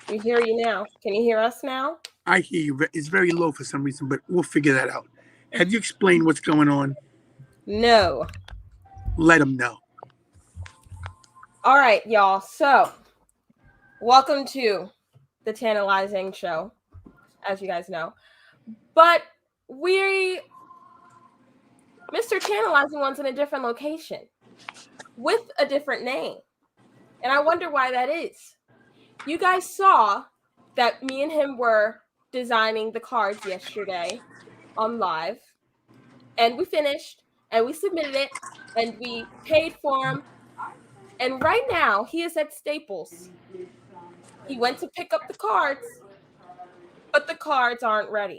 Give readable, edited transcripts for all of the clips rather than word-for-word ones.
We hear you now. Can you hear us now? I hear you. It's very low for some reason, but we'll figure that out. Have you explained what's going on? No. Let them know. All right, y'all. So, welcome to the Tantalizing Show, as you guys know. But Mr. Tantalizing one's in a different location with a different name. And I wonder why that is. You guys saw that me and him were designing the cards yesterday on live, and we finished, and we submitted it, and we paid for them. And right now, he is at Staples. He went to pick up the cards, but the cards aren't ready.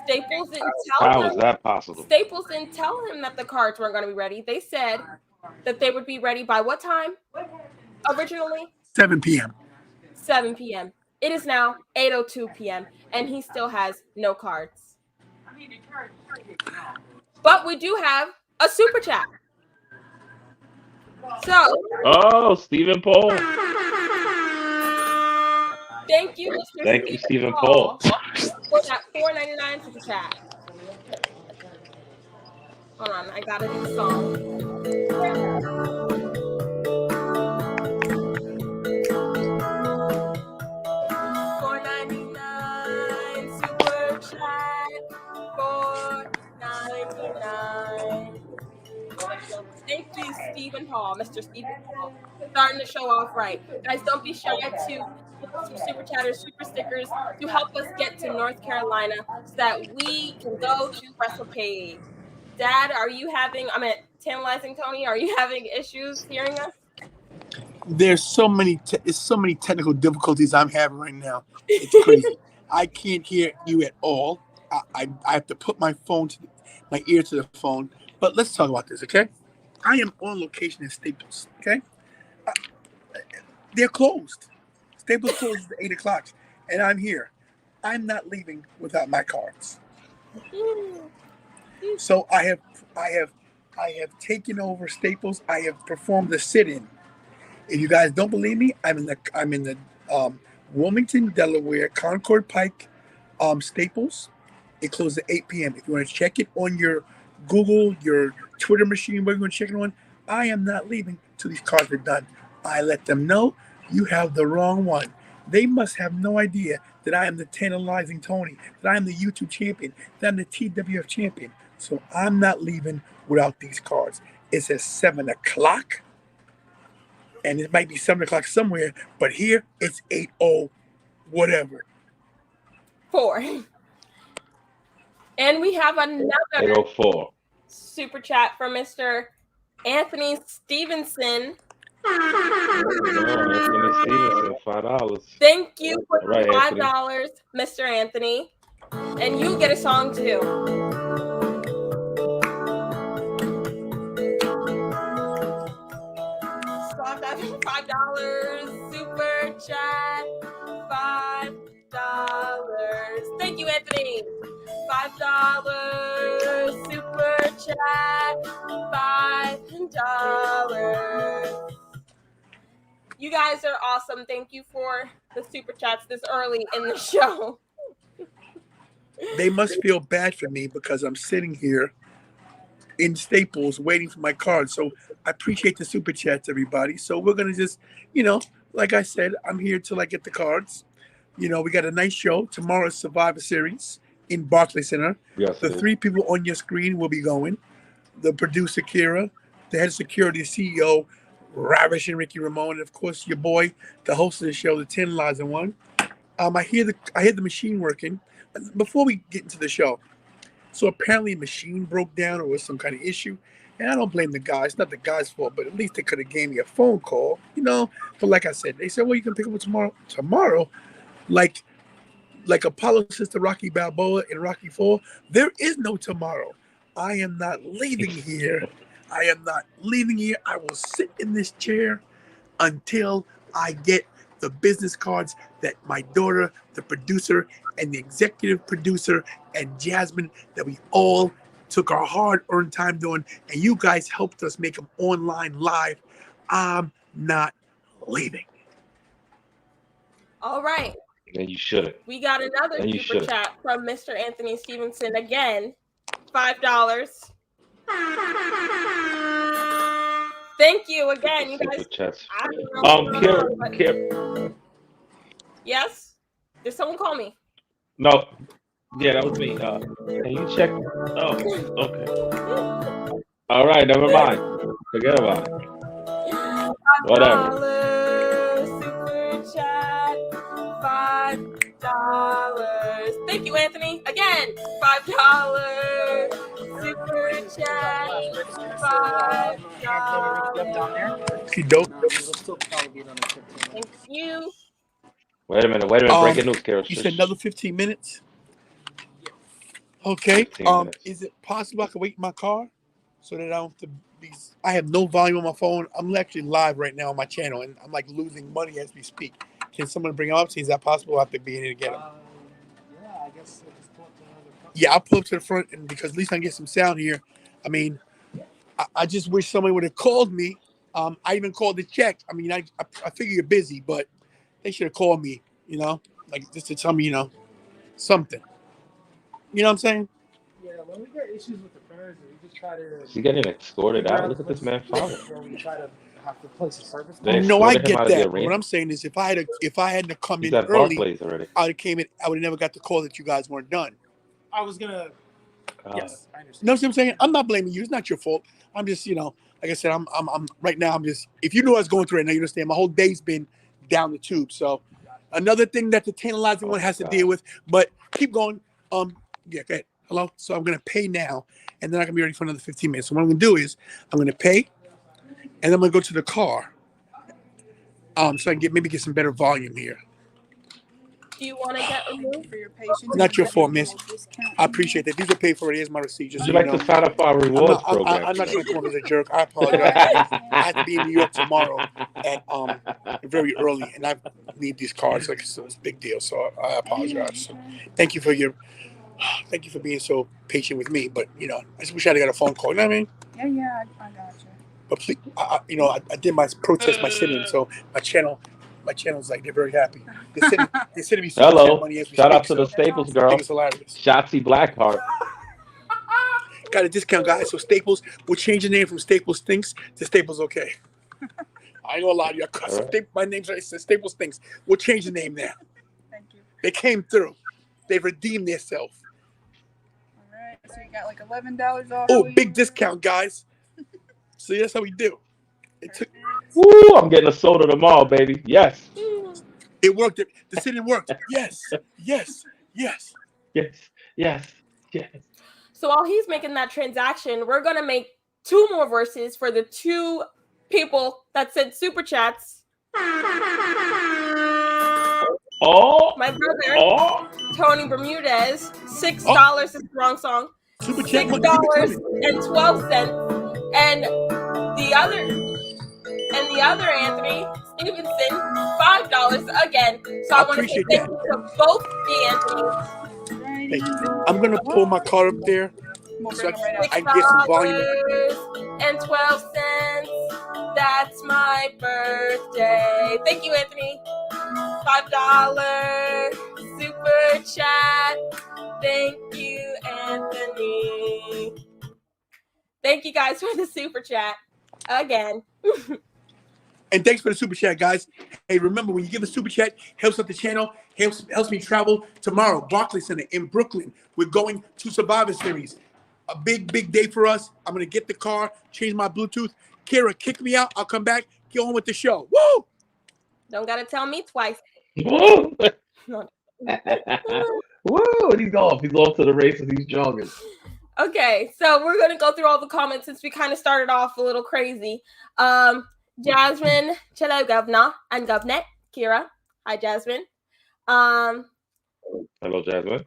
Staples didn't tell How is him. that possible? Staples didn't tell him that the cards weren't going to be ready. They said that they would be ready by what time originally? 7 p.m. 7 p.m. It is now 8:02 p.m. and he still has no cards. But we do have a super chat. So Oh, Stephen Paul. thank you, Mr. Thank you, Stephen Stephen Paul, Paul. for that $4.99 super chat. Hold on, I gotta do the song. $4.99 super chat. $4.99. Thank you, Stephen Paul, Mr. Stephen Paul, starting the show off right. Guys, don't be shy to give us some super chatters, super stickers to help us get to North Carolina so that we can go to WrestlePage. Dad, are you having? I'm at Tantalizing Tony. Are you having issues hearing us? There's so many technical difficulties I'm having right now. It's crazy. I can't hear you at all. I have to put my ear to the phone. But let's talk about this, okay? I am on location in Staples. Okay, uh, they're closed. Staples closes at 8 o'clock, and I'm here. I'm not leaving without my cards. So I have, I have taken over Staples. I have performed the sit-in. If you guys don't believe me, I'm in the Wilmington, Delaware, Concord Pike, Staples. It closes at 8 p.m. If you want to check it on your Google, your Twitter machine, where you want to check it on, I am not leaving till these cards are done. I let them know you have the wrong one. They must have no idea that I am the tantalizing Tony, that I am the YouTube champion, that I'm the TWF champion. So I'm not leaving without these cards. It's at 7 o'clock, and it might be 7 o'clock somewhere, but here it's 8:0, whatever. 4. And we have another 804. super chat from Mr. Anthony Stevenson. Oh, Anthony Stevenson, $5. Thank you for All right, Anthony. $5, Mr. Anthony. And you get a song too. Stop that $5 super chat. $5. Thank you, Anthony. $5 super chat. $5. You guys are awesome. Thank you for the super chats this early in the show. They must feel bad for me because I'm sitting here in Staples waiting for my card. So I appreciate the super chats, everybody. So we're gonna just, like I said, I'm here till I get the cards. We got a nice show tomorrow. Survivor Series in Barclays Center. Yes, The it is. three people on your screen will be going. The producer Kira, the head of security CEO, Ravish and Ricky Ramone, and of course your boy, the host of the show, the Tantalizing one. I hear the machine working. Before we get into the show, so apparently a machine broke down or was some kind of issue. And I don't blame the guy. It's not the guy's fault, but at least they could have gave me a phone call. But like I said, they said, well, you can pick up tomorrow. Tomorrow, like Apollo Sister Rocky Balboa in Rocky 4, there is no tomorrow. I am not leaving here. I am not leaving here. I will sit in this chair until I get the business cards that my daughter, the producer, and the executive producer, and Jasmine, that we all took our hard-earned time doing, and you guys helped us make them online live. I'm not leaving. All right. Then you shouldn't. We got another Then you super should. chat from Mr. Anthony Stevenson again. $5. Thank you again, you guys. Super chats. I don't know what's going on, but- Yes? Did someone call me? No. Yeah, that was me. Can you check? Oh, okay. All right, never mind. Forget about it. Whatever. Super chat. $5. Thank you, Anthony. Again, $5 super chat. $5. She dope. Thank you. Wait a minute. Breaking news, Kara. You said another 15 minutes. Okay. 15 minutes. Is it possible I can wait in my car so that I don't have to be? I have no volume on my phone. I'm actually live right now on my channel, and I'm like losing money as we speak. Can someone bring him up? See, is that possible? I have to be in here to get him. Yeah, I guess I'll just pull up to another customer. Yeah, I'll pull up to the front, and because at least I can get some sound here. I mean, I just wish somebody would have called me. I even called to check. I mean, I figure you're busy, but they should have called me. You know, like just to tell me, something. You know what I'm saying? Yeah, when we get issues with the printers, we just try to. Is he getting escorted figure out? Look at this man following. Where we try to have to place a service. They No, I escorted him get out of the that. arena? What I'm saying is, if I hadn't have come He's in at early, Barclays already. I would have came in. I would have never got the call that you guys weren't done. I was gonna. Yes, I You understand. know what I'm saying? I'm not blaming you. It's not your fault. I'm just, like I said, I'm right now. I'm just. If you knew what I was going through right now, you understand. My whole day's been down the tube. So, another thing that the tantalizing one has to deal with. But keep going. Yeah, go ahead. Hello. So I'm gonna pay now, and then I'm gonna be ready for another 15 minutes. So what I'm gonna do is I'm gonna pay, and then I'm gonna go to the car. So I can get some better volume here. Do you want to get removed? For your patience. Not your fault, miss. I appreciate that. These are paid for. Here's my receipt. Just Would so you you like know. to sign up for our rewards program? I'm not trying to come off as a jerk. I apologize. I have to be in New York tomorrow at very early, and I need these cards. Like it's a big deal. So I apologize. So thank you for being so patient with me. But I just wish I had got a phone call. You know what I mean? Yeah, I got you. But please, I did my protest, my sit-in, so my channel's like they're very happy. They're sending me super chat Hello. money as we Shout speak. out to the So Staples I girl. think it's hilarious. Shotzi Blackheart. Got a discount, guys. So Staples, we'll change the name from Staples Stinks to Staples Okay. I ain't gonna lie to you. Right. My name's right. Staples Stinks. We'll change the name now. Thank you. They came through. They redeemed themselves. All right, so you got like $11 off. Oh, big discount, guys. See, that's how we do. It took. Woo! I'm getting a soda tomorrow, baby. Yes. It worked. The sit-in worked. Yes. Yes. Yes. Yes. Yes. Yes. So while he's making that transaction, we're going to make 2 more verses for the 2 people that sent super chats. Oh. My brother, Oh. Tony Bermudez, $6 is the wrong song. Super chat money. Keep it coming. $6.12. And the other Anthony Stevenson, $5 again. So I want to say appreciate thank you to both the Anthonys. Thank you. I'm gonna pull my car up there so I can get some volume. $6.12. That's my birthday. Thank you, Anthony. $5 super chat. Thank you, Anthony. Thank you guys for the super chat again. And thanks for the super chat, guys. Hey, remember, when you give a super chat, helps out the channel, helps me travel tomorrow. Barclays Center in Brooklyn. We're going to Survivor Series. A big, big day for us. I'm going to get the car, change my Bluetooth. Kira, kick me out. I'll come back, get on with the show. Woo! Don't got to tell me twice. Woo! No. Woo! He's off. He's off to the races. He's jogging. Okay, so we're going to go through all the comments since we kind of started off a little crazy. Jasmine, hello, Governor and Govnet. Kira, hi, Jasmine. Hello, Jasmine.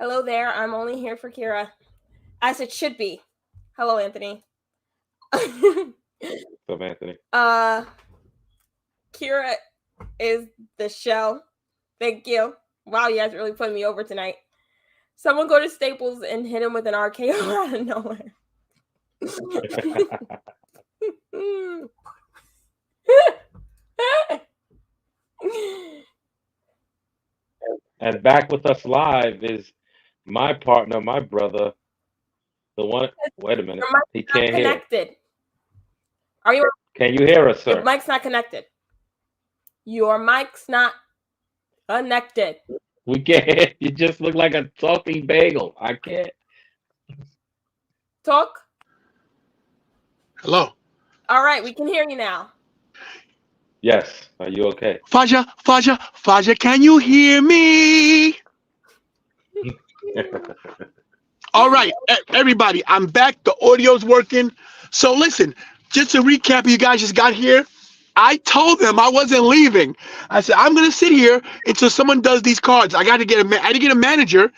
Hello there. I'm only here for Kira, as it should be. Hello, Anthony. What's up, Anthony? Kira is the show. Thank you. Wow, you guys really put me over tonight. Someone go to Staples and hit him with an RKO out of nowhere. And back with us live is my partner, my brother, the one. Wait a minute. Your mic's He not can't hear. connected. Are you? Can you hear us, Your sir? mic's not connected. Your mic's not connected. We can't. You just look like a talking bagel. I can't. Talk. Hello. All right, we can hear you now. Yes. Are you okay? Faja, can you hear me? All right, everybody, I'm back. The audio's working. So listen, just to recap, you guys just got here. I told them I wasn't leaving. I said I'm gonna sit here until someone does these cards. I got to get I had to get a manager.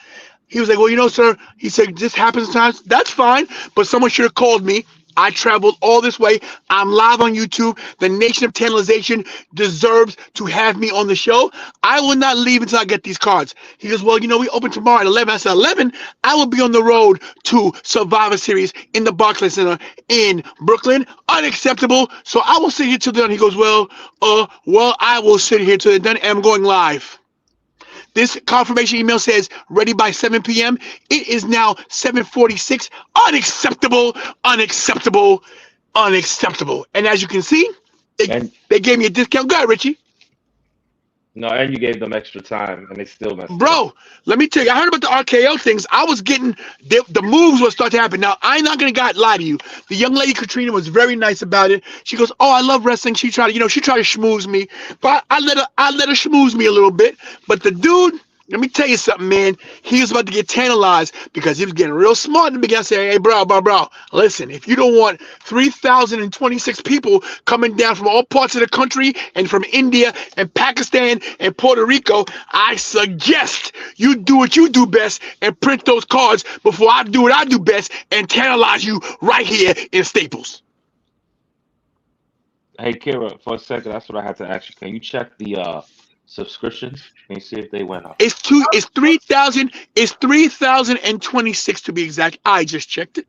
He was like, well, sir, he said, this happens sometimes. That's fine. But someone should have called me. I traveled all this way. I'm live on YouTube. The Nation of Tantalization deserves to have me on the show. I will not leave until I get these cards. He goes, well, we open tomorrow at 11. I said, 11? I will be on the road to Survivor Series in the Barclays Center in Brooklyn. Unacceptable. So I will sit here till then. He goes, well, I will sit here till then. And I'm going live. This confirmation email says ready by 7 p.m. It is now 7:46. Unacceptable, unacceptable, unacceptable. And as you can see, they gave me a discount. Go ahead, Richie. No, and you gave them extra time, and they still messed it up. Bro, let me tell you, I heard about the RKO things. I was getting, the moves will start to happen. Now, I'm not going to lie to you. The young lady, Katrina, was very nice about it. She goes, oh, I love wrestling. She tried to schmooze me. But I let her schmooze me a little bit. But the dude, let me tell you something, man. He was about to get tantalized because he was getting real smart in the beginning. Saying, hey, bro, listen, if you don't want 3,026 people coming down from all parts of the country and from India and Pakistan and Puerto Rico, I suggest you do what you do best and print those cards before I do what I do best and tantalize you right here in Staples. Hey, Kira, for a second, that's what I had to ask you. Can you check the subscriptions and see if they went up? It's 3,000. It's 3,026 to be exact. I just checked it.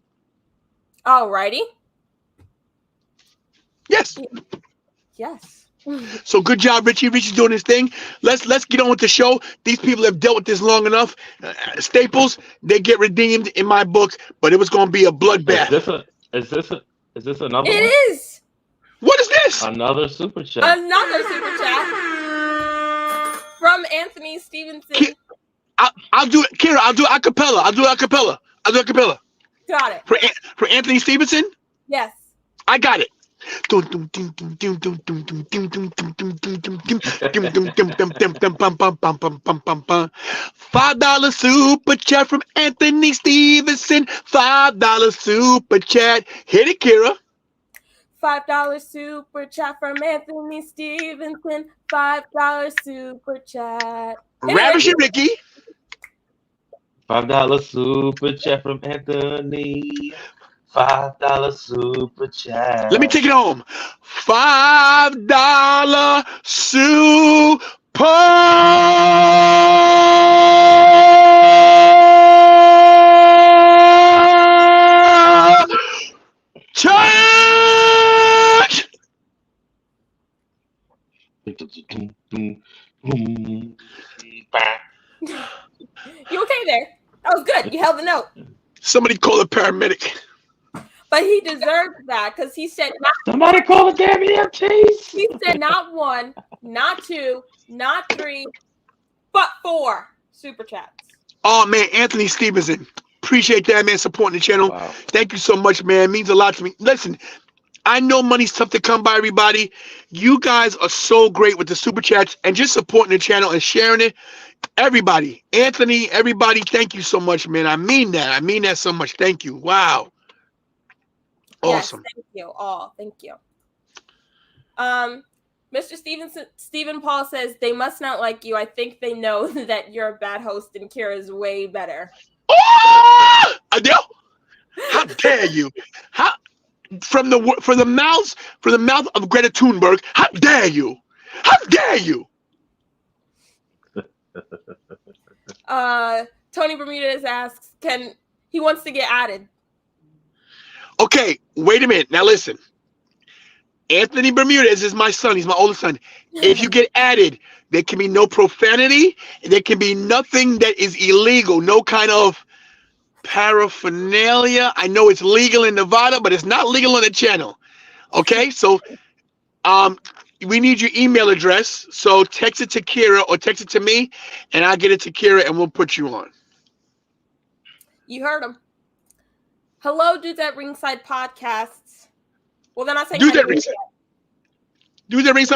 Alrighty. Yes. Yes. So good job, Richie. Richie's doing his thing. Let's get on with the show. These people have dealt with this long enough. Staples, they get redeemed in my book, but it was going to be a bloodbath. Is this another It one? is. What is this? Another super chat. Another super chat from Anthony Stevenson. I'll do it, Kira. I'll do a cappella. Got it. For Anthony Stevenson. Yes. I got it. $5 super chat from Anthony Stevenson. $5 super chat. Hit it, Kira. $5 super chat from Anthony Stevenson. $5 super chat. Ravishing Ricky. $5 super chat from Anthony. $5 super chat. Let me take it home. $5 super chat. You okay there? That was good. You held the note. Somebody call a paramedic. But he deserved that because he said not. Somebody call the damn EMTs. He said not 1, not 2, not 3, but 4 super chats. Oh man, Anthony Stevenson. Appreciate that, man, supporting the channel. Wow. Thank you so much, man. It means a lot to me. Listen, I know money's tough to come by, everybody. You guys are so great with the super chats and just supporting the channel and sharing it. Everybody, Anthony, everybody, thank you so much, man. I mean that. I mean that so much. Thank you. Wow. Awesome. Yes, thank you all. Thank you. Mr. Stephen Paul says they must not like you. I think they know that you're a bad host and Kira's way better. Oh! Adele, how dare you? How from the mouth of Greta Thunberg? How dare you? How dare you? Tony Bermudez asks, he wants to get added. Okay, wait a minute. Now listen. Anthony Bermudez is my son. He's my oldest son. If you get added, there can be no profanity. There can be nothing that is illegal. No kind of paraphernalia. I know it's legal in Nevada, but it's not legal on the channel. Okay, so we need your email address. So text it to Kira or text it to me, and I'll get it to Kira, and we'll put you on. You heard him. Hello, Dudes at Ringside Podcasts. Well, then I say Dudes at Ringside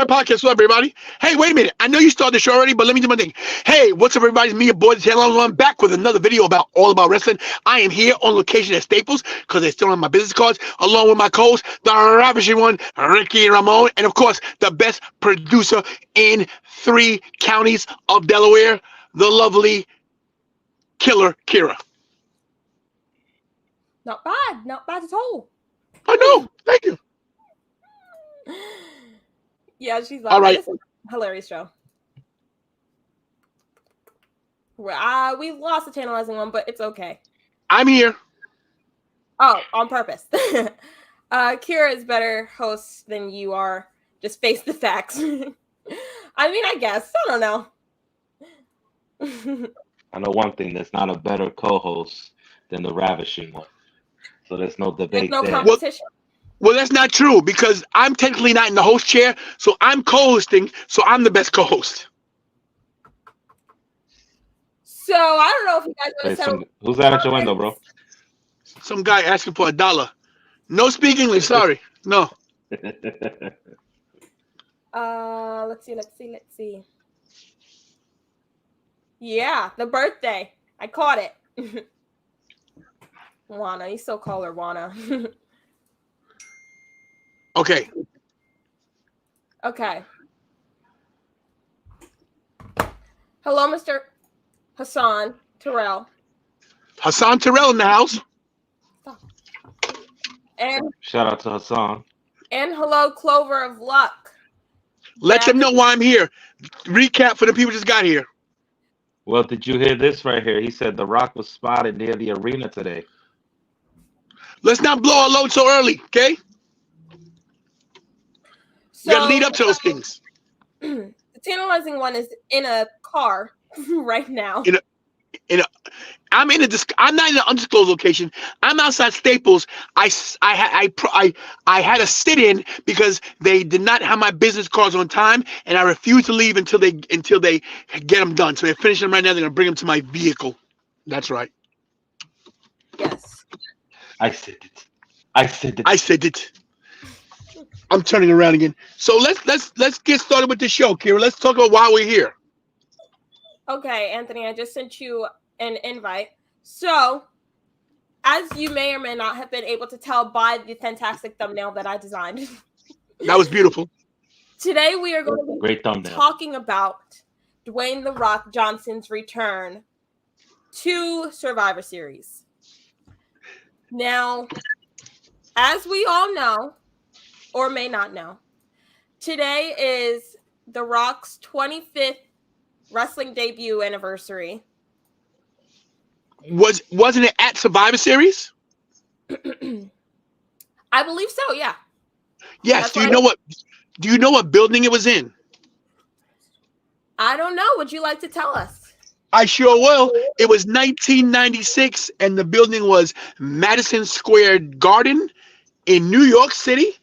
Podcast. What's up, everybody? Hey, wait a minute. I know you started the show already, but let me do my thing. Hey, what's up, everybody? It's me, your boy, the channel. I'm back with another video all about wrestling. I am here on location at Staples because they're still on my business cards, along with my co-host, the ravishing one, Ricky Ramon, and of course, the best producer in 3 counties of Delaware, the lovely killer Kira. Not bad at all. I know. Thank you. Yeah, she's like, all right. This is a hilarious show. We lost the tantalizing one, but it's okay. I'm here. Oh, on purpose. Kira is better host than you are. Just face the facts. I mean, I guess. I don't know. I know one thing. There's not a better co-host than the ravishing one. So there's no debate. There's no there. competition. Well, that's not true because I'm technically not in the host chair, so I'm co-hosting, so I'm the best co-host. So I don't know if you guys want to settle. Who's that at your window, bro? Some guy asking for $1. No speak English, sorry. No. Let's see. Yeah, the birthday. I caught it. Juana, you still call her Juana. Okay. Hello, Mr. Hassan Terrell. Hassan Terrell in the house. And shout out to Hassan. And hello, Clover of Luck. Let them know why I'm here. Recap for the people who just got here. Well, did you hear this right here? He said The Rock was spotted near the arena today. Let's not blow our load so early, okay? So, you gotta lead up to those things. The tantalizing one is in a car right now. I'm not in an undisclosed location. I'm outside Staples. I had a sit-in because they did not have my business cards on time, and I refused to leave until they get them done. So they're finishing them right now. They're gonna bring them to my vehicle. That's right. Yes. I said it. I'm turning around again. So let's get started with the show, Kira. Let's talk about why we're here. Okay, Anthony, I just sent you an invite. So, as you may or may not have been able to tell by the fantastic thumbnail that I designed. That was beautiful. Today we are going to be talking about Dwayne "The Rock" Johnson's return to Survivor Series. Now, as we all know, or may not know, today is The Rock's 25th wrestling debut anniversary. Wasn't it at Survivor Series? I believe so, yeah. Yes. Do you know what building it was in? I don't know. Would you like to tell us? I sure will. It was 1996, and the building was Madison Square Garden in New York City.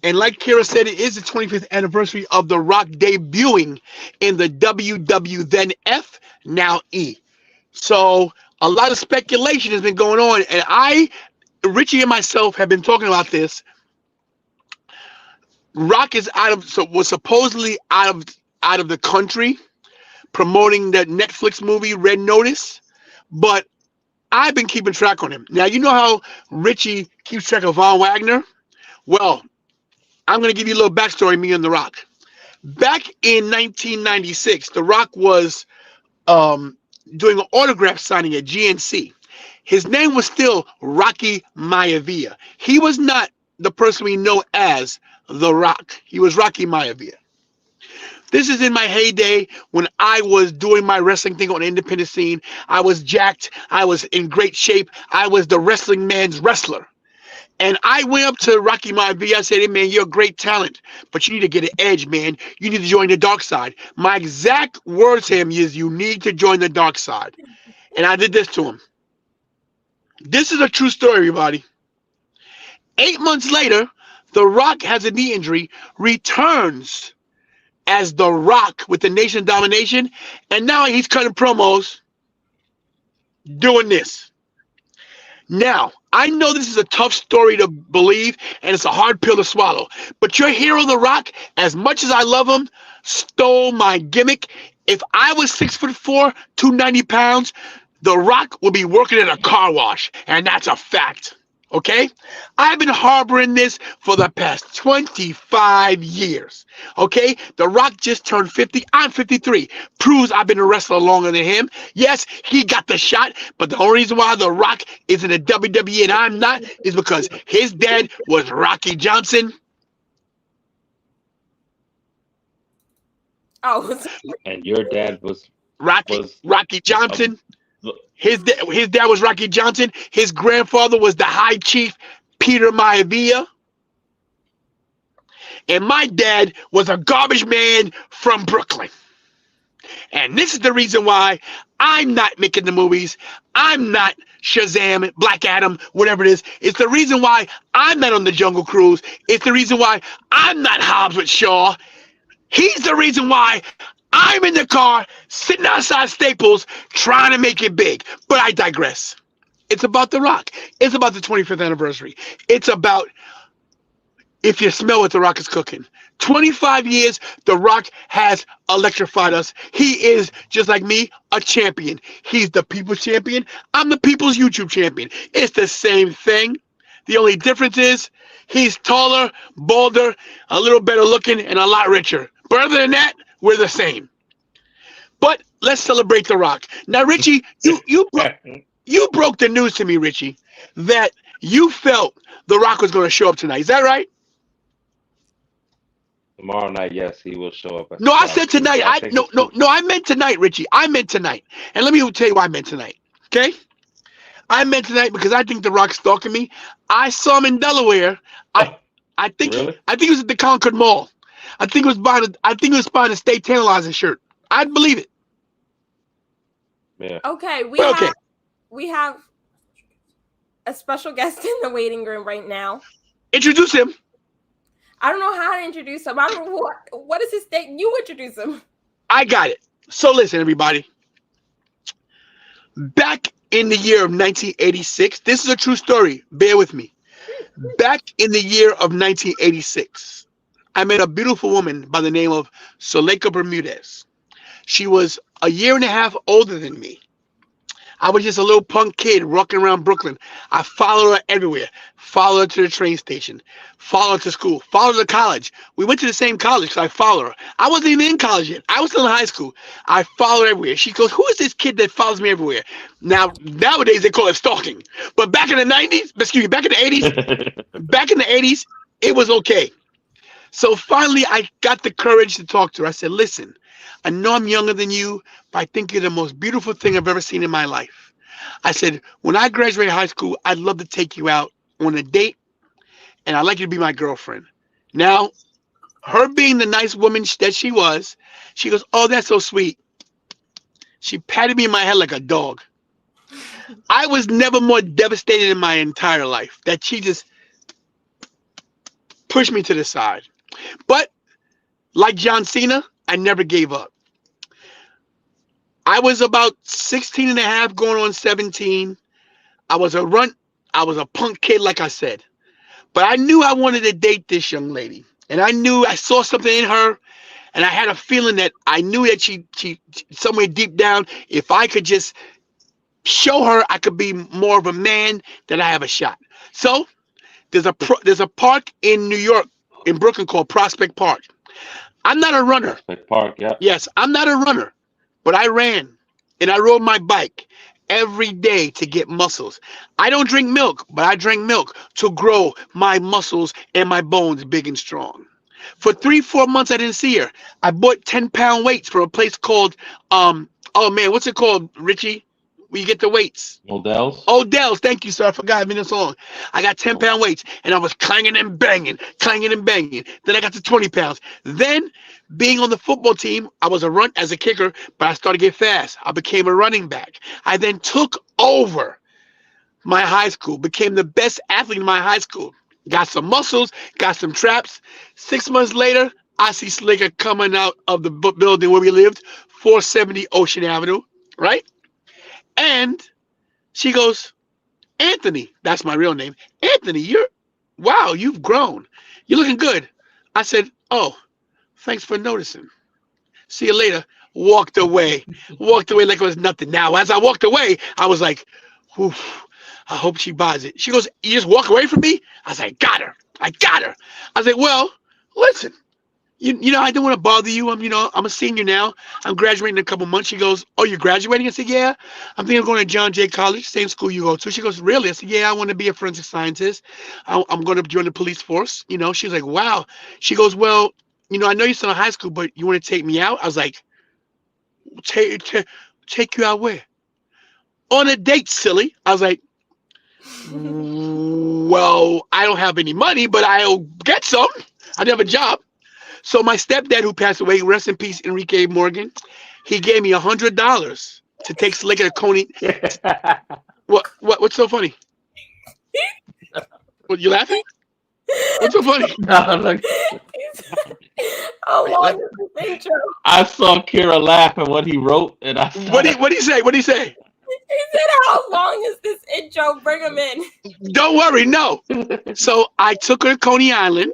And like Kira said, it is the 25th anniversary of The Rock debuting in the WW then F, now E. So a lot of speculation has been going on, and Richie and myself have been talking about this. Rock is was supposedly out of the country promoting that Netflix movie Red Notice, but I've been keeping track on him. Now, you know how Richie keeps track of Von Wagner? Well, I'm going to give you a little backstory, me and The Rock. Back in 1996, The Rock was doing an autograph signing at GNC. His name was still Rocky Maivia. He was not the person we know as The Rock. He was Rocky Maivia. This is in my heyday when I was doing my wrestling thing on the independent scene. I was jacked. I was in great shape. I was the wrestling man's wrestler. And I went up to Rocky Maivia. I said, hey, man, you're a great talent, but you need to get an edge, man. You need to join the dark side. My exact words to him is, you need to join the dark side. And I did this to him. This is a true story, everybody. 8 months later, The Rock has a knee injury, returns as The Rock with the Nation Domination, and now he's cutting promos doing this. Now, I know this is a tough story to believe, and it's a hard pill to swallow, but your hero, The Rock, as much as I love him, stole my gimmick. If I was 6'4", 290 pounds, The Rock would be working at a car wash, and that's a fact. Okay? I've been harboring this for the past 25 years. Okay? The Rock just turned 50. I'm 53. Proves I've been a wrestler longer than him. Yes, he got the shot, but the only reason why The Rock is in the WWE and I'm not is because his dad was Rocky Johnson. Oh, And your dad was Rocky Johnson. His dad was Rocky Johnson. His grandfather was the High Chief Peter Maivia. And my dad was a garbage man from Brooklyn. And this is the reason why I'm not making the movies. I'm not Shazam, Black Adam, whatever it is. It's the reason why I'm not on the Jungle Cruise. It's the reason why I'm not Hobbs with Shaw. He's the reason why I'm in the car, sitting outside Staples, trying to make it big. But I digress. It's about The Rock. It's about the 25th anniversary. It's about if you smell what The Rock is cooking. 25 years, The Rock has electrified us. He is, just like me, a champion. He's the people's champion. I'm the people's YouTube champion. It's the same thing. The only difference is he's taller, bolder, a little better looking, and a lot richer. But other than that, we're the same. But let's celebrate The Rock. Now, Richie, you broke the news to me, Richie, that you felt The Rock was going to show up tonight. Is that right? Tomorrow night, yes, he will show up. No, I said tonight. I meant tonight, Richie. I meant tonight. And let me tell you why I meant tonight. Okay? I meant tonight because I think The Rock's stalking me. I saw him in Delaware. I think Really? I think it was at the Concord Mall. I think it was buying a State Tantalizer shirt. I'd believe it. Yeah. okay. Okay. We have a special guest in the waiting room right now. Introduce him. I don't know how to introduce him. I don't know what is his name. You introduce him. I got it. So listen, everybody. Back in the year of 1986, this is a true story. Bear with me. Back in the year of 1986, I met a beautiful woman by the name of Zuleika Bermudez. She was a year and a half older than me. I was just a little punk kid walking around Brooklyn. I followed her everywhere. Followed her to the train station. Followed her to school. Followed her to college. We went to the same college, so I followed her. I wasn't even in college yet. I was still in high school. I followed her everywhere. She goes, who is this kid that follows me everywhere? Now, nowadays, they call it stalking. But back in the 90s, excuse me, back in the 80s, it was okay. So finally, I got the courage to talk to her. I said, listen, I know I'm younger than you, but I think you're the most beautiful thing I've ever seen in my life. I said, when I graduate high school, I'd love to take you out on a date, and I'd like you to be my girlfriend. Now, her being the nice woman that she was, she goes, oh, that's so sweet. She patted me in my head like a dog. I was never more devastated in my entire life that she just pushed me to the side. But like John Cena, I never gave up. I was about 16 and a half going on 17. I was a runt. I was a punk kid, like I said. But I knew I wanted to date this young lady. And I knew I saw something in her. And I had a feeling that I knew that she somewhere deep down, if I could just show her I could be more of a man, that I have a shot. So there's a park in New York, in Brooklyn, called Prospect Park. I'm not a runner. Prospect Park, yeah. Yes, I'm not a runner, but I ran and I rode my bike every day to get muscles. I don't drink milk, but I drink milk to grow my muscles and my bones big and strong. For 3-4 months, I didn't see her. I bought 10-pound weights from a place called, oh man, what's it called, Richie? We get the weights. Models. Odell's, thank you, sir. I forgot I've been this long. I got 10-pound weights, and I was clanging and banging. Then I got to 20 pounds. Then, being on the football team, I was a run as a kicker, but I started to get fast. I became a running back. I then took over my high school, became the best athlete in my high school. Got some muscles, got some traps. 6 months later, I see Slicker coming out of the building where we lived, 470 Ocean Avenue, right? And she goes, Anthony, that's my real name. Anthony, you've grown. You're looking good. I said, oh, thanks for noticing. See you later. Walked away like it was nothing. Now, as I walked away, I was like, oof, I hope she buys it. She goes, you just walk away from me? I was like, I got her. I was like, well, listen. You know, I don't want to bother you. I'm a senior now. I'm graduating in a couple months. She goes, oh, you're graduating? I said, yeah. I'm thinking of going to John Jay College, same school you go to. She goes, really? I said, yeah, I want to be a forensic scientist. I'm going to join the police force. You know, she's like, wow. She goes, well, I know you're still in high school, but you want to take me out? I was like, take you out where? On a date, silly. I was like, well, I don't have any money, but I'll get some. I don't have a job. So my stepdad, who passed away, rest in peace, Enrique Morgan, he gave me $100 to take Slicker to Coney. What's so funny? What, you laughing? What's so funny? How long is this intro? I saw Kira laughing what he wrote, and I What did he say? He said, how long is this intro? Bring him in. Don't worry, no. So I took her to Coney Island.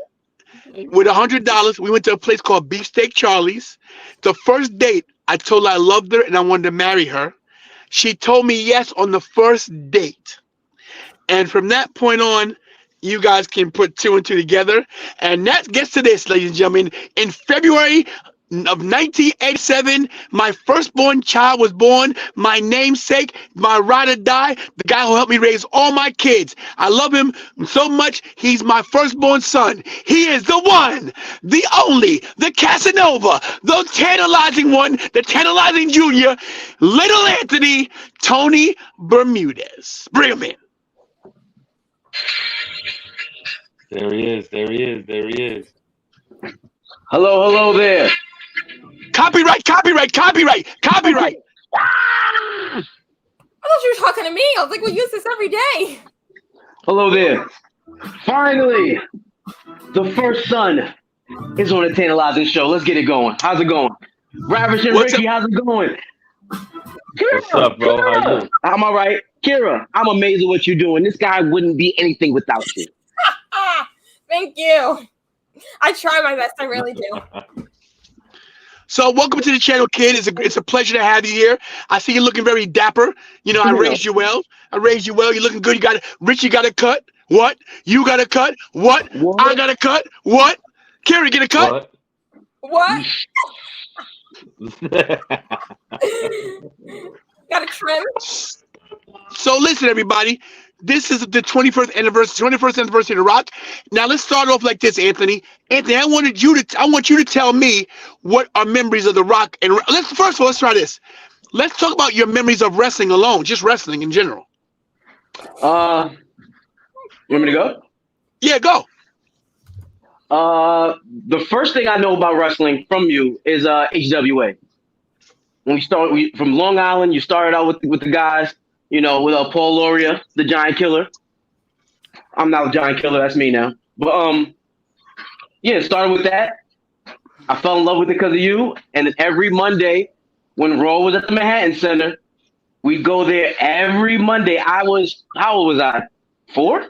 With $100, we went to a place called Beefsteak Charlie's. The first date, I told her I loved her and I wanted to marry her. She told me yes on the first date. And from that point on, you guys can put two and two together. And that gets to this, ladies and gentlemen. In February of 1987, my firstborn child was born. My namesake, my ride or die, the guy who helped me raise all my kids. I love him so much. He's my firstborn son. He is the one, the only, the Casanova, the tantalizing one, the tantalizing junior, little Anthony, Tony Bermudez. Bring him in. There he is. Hello there. Copyright. I thought you were talking to me. I was like, we use this every day. Hello there. Finally, the first son is on the Tantalizing Show. Let's get it going. How's it going? Ravish and Ricky, how's it going? Kira, What's up, bro? How you? I'm all right. Kira, I'm amazed at what you're doing. This guy wouldn't be anything without you. Thank you. I try my best. I really do. So welcome to the channel, kid. It's a pleasure to have you here. I see you looking very dapper. I raised you well. You're looking good. Richie got a cut. What? You got a cut. What? I got a cut. What? Carrie get a cut. What? Got a trim. So listen, everybody. This is the 21st anniversary of The Rock. Now let's start off like this, Anthony. Anthony, I want you to tell me what are memories of The Rock. And let's try this. Let's talk about your memories of wrestling alone, just wrestling in general. You want me to go? Yeah, go. The first thing I know about wrestling from you is HWA. When from Long Island, you started out with the guys. With Paul Loria, the Giant Killer. I'm not a Giant Killer, that's me now. But yeah, started with that. I fell in love with it because of you. And then every Monday, when Raw was at the Manhattan Center, we'd go there every Monday. How old was I? 4?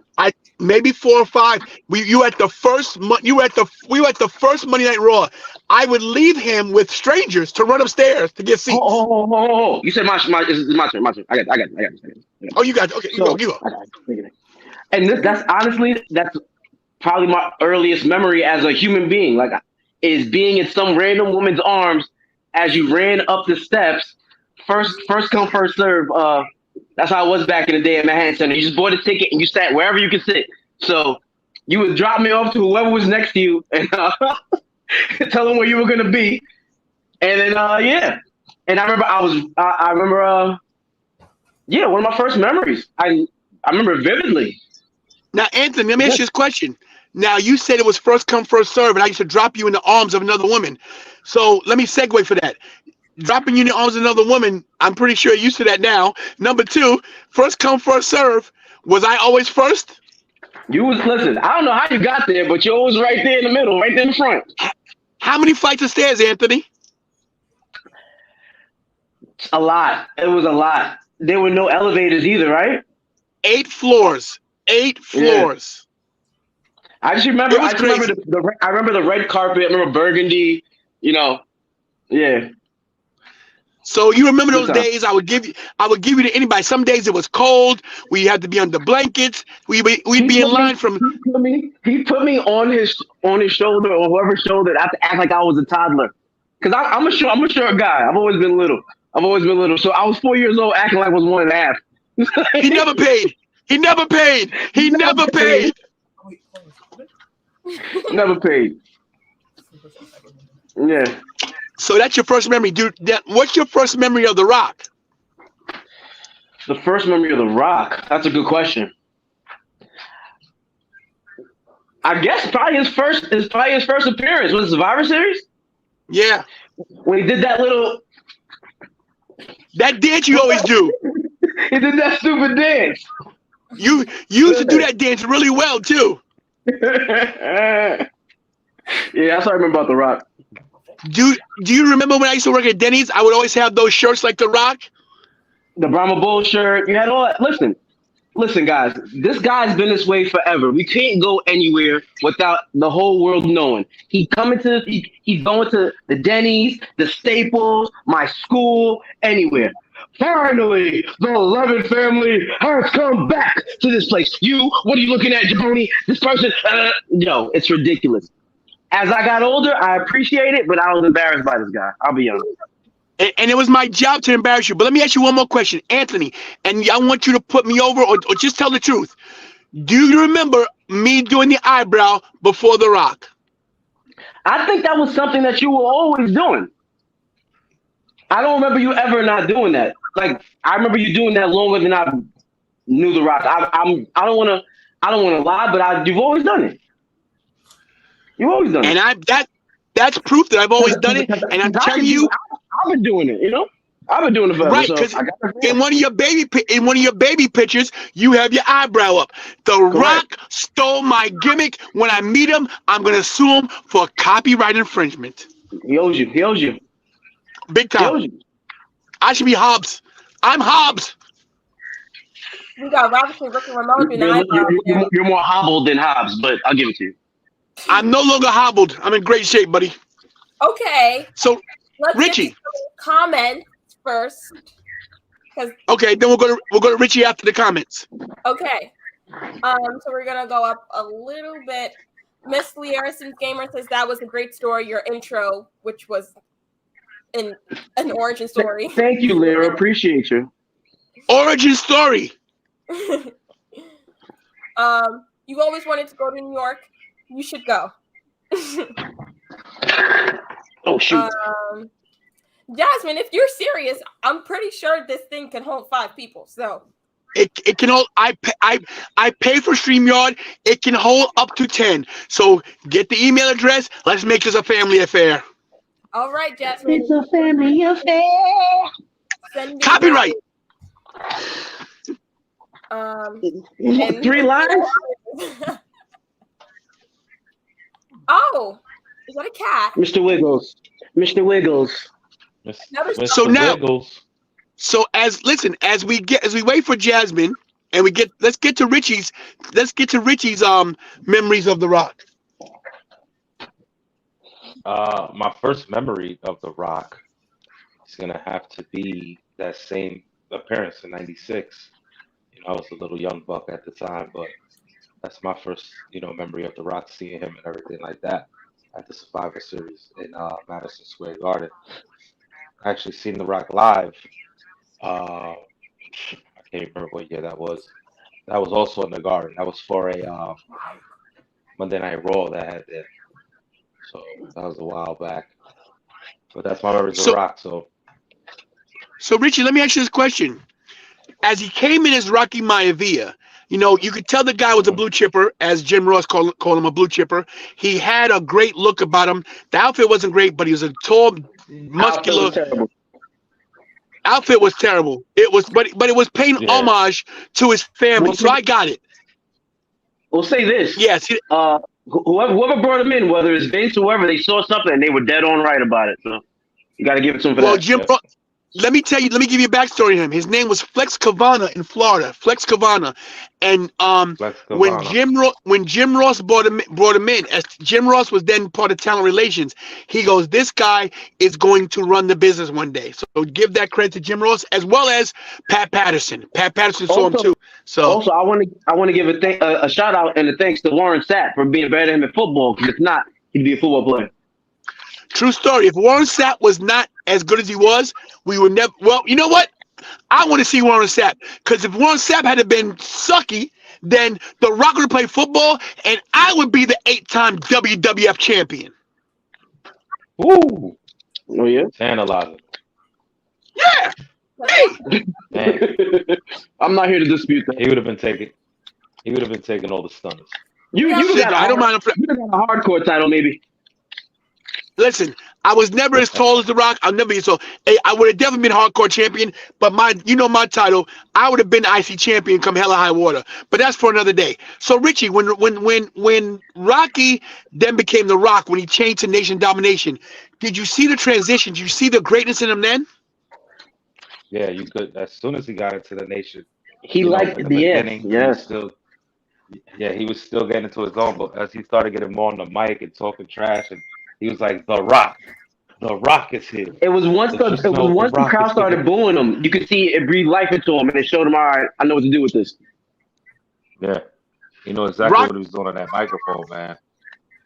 Maybe 4 or 5. We were at the first Monday Night Raw. I would leave him with strangers to run upstairs to get seats. Oh. You said my turn. I got it. Oh, you got it. Okay, you go. And that's probably my earliest memory as a human being. Is being in some random woman's arms as you ran up the steps. First come, first serve. That's how it was back in the day at Manhattan Center. You just bought a ticket and you sat wherever you could sit. So you would drop me off to whoever was next to you and tell them where you were gonna be. And then yeah. And I remember Yeah, one of my first memories. I remember vividly. Now, Anthony, let me ask you this question. Now, you said it was first come, first serve, and I used to drop you in the arms of another woman. So let me segue for that. Dropping you in the arms of another woman, I'm pretty sure you're used to that now. Number two, first come, first serve. Was I always first? You was listen. I don't know how you got there, but you was right there in the middle, right there in front. How many flights of stairs, Anthony? A lot. It was a lot. There were no elevators either, right? 8 floors. 8 Yeah. floors. I just remember. It was I just remember crazy. I remember the red carpet. I remember burgundy. You know. Yeah. So you remember Good those time. days? I would give you to anybody. Some days it was cold. We had to be under blankets. We'd be in line from. He put me on his shoulder or whoever's shoulder. I have to act like I was a toddler. Cause I'm a short guy. I've always been little. So I was 4 years old, acting like I was 1.5. He never paid. He never paid. He never paid. Never paid. Yeah. So that's your first memory, dude. What's your first memory of The Rock? The first memory of The Rock. That's a good question. I guess probably his first appearance was Survivor Series Yeah, when he did that little. that dance you always do. He did that stupid dance. You used to do that dance really well too. Yeah, that's what I remember about The Rock. Do you remember when I used to work at Denny's? I would always have those shirts like The Rock. The Brahma Bull shirt. You had all that. Listen, guys. This guy's been this way forever. We can't go anywhere without the whole world knowing. He's going to the Denny's, the Staples, my school, anywhere. Finally, the 11 family has come back to this place. What are you looking at, Jabroni? This person, yo, it's ridiculous. As I got older, I appreciate it, but I was embarrassed by this guy. I'll be honest. And it was my job to embarrass you. But let me ask you one more question, Anthony. And I want you to put me over or just tell the truth. Do you remember me doing the eyebrow before The Rock? I think that was something that you were always doing. I don't remember you ever not doing that. Like I remember you doing that longer than I knew The Rock. I don't want to lie, but you've always done it. You've always done it. And that's proof that I've always done it. And I'm telling you, I've been doing it. I've been doing it forever. right? Because in one of your baby pictures, you have your eyebrow up. The Rock stole my gimmick. When I meet him, I'm gonna sue him for copyright infringement. He owes you. Big time. I should be Hobbs. I'm Hobbs. We got Robinson, Ricky Ramone doing eyebrows. You're more hobbled than Hobbs, but I'll give it to you. I'm no longer hobbled. I'm in great shape, buddy. Okay. So, let's Richie. get to comments first. Okay, then we'll go to Richie after the comments. Okay. So we're gonna go up a little bit. Miss Lee Harrison's Gamer says that was a great story. Your intro, which was in an origin story. Thank you, Lyra. Appreciate you. Origin story. You've always wanted to go to New York. You should go. Oh shoot. Jasmine, if you're serious, I'm pretty sure this thing can hold 5 people. So it can hold. I pay for StreamYard. It can hold up to 10. So get the email address. Let's make this a family affair. All right, Jasmine. It's a family affair. Copyright. And 3 lines. Oh, is that a cat? Mr. Wiggles. So now, as we wait for Jasmine, and let's get to Richie's memories of The Rock. My first memory of The Rock is gonna have to be that same appearance in '96. I was a little young buck at the time, but that's my first, memory of The Rock, seeing him and everything like that at the Survivor Series in Madison Square Garden. I actually seen The Rock live. I can't remember what year that was. That was also in the Garden. That was for a Monday Night Raw that I had there. So that was a while back. But that's my memories of The Rock. So Richie, let me ask you this question. as he came in as Rocky Maivia, you could tell the guy was a blue chipper, as Jim Ross called him a blue chipper. He had a great look about him. The outfit wasn't great, but he was a tall, Outfit muscular. was terrible. Outfit was terrible. It was, but it was paying homage to his family. So I got it. We'll say this. Yes. Whoever brought him in, whether it's Vince or whoever, they saw something and they were dead on right about it. So you got to give it to him for that. Jim, let me give you a backstory on him. His name was Flex Cavana in Florida. Flex Cavana. And when Jim Ross brought him in, as Jim Ross was then part of talent relations, he goes, this guy is going to run the business one day. So give that credit to Jim Ross as well as Pat Patterson. Pat Patterson saw him too. So also, I want to give a shout out and a thanks to Warren Sapp for being better than him in football. Because if not, he'd be a football player. True story. If Warren Sapp was not as good as he was, we would never. Well, you know what? I want to see Warren Sapp, because if Warren Sapp had been sucky, then The Rock would play football, and I would be the 8-time WWF champion. Ooh, oh yeah, Tantalizing. Yeah. Hey. I'm not here to dispute that. He would have been taking all the stunners. I don't mind. You got a hardcore title, maybe. Listen, I was never as tall as The Rock. I'll never be so. Hey, I would have definitely been hardcore champion, but my title, I would have been IC champion come hell or high water. But that's for another day. So Richie, when Rocky then became The Rock, when he changed to Nation Domination, did you see the transition? Did you see the greatness in him then? Yeah, you could. As soon as he got into the Nation, he liked the beginning. Yes. He was still getting into his own, but as he started getting more on the mic and talking trash, and he was like, The Rock is here. It was once the crowd started booing him, you could see it breathed life into him, and it showed him, all right, I know what to do with this. Yeah, he knew exactly what he was doing on that microphone, man.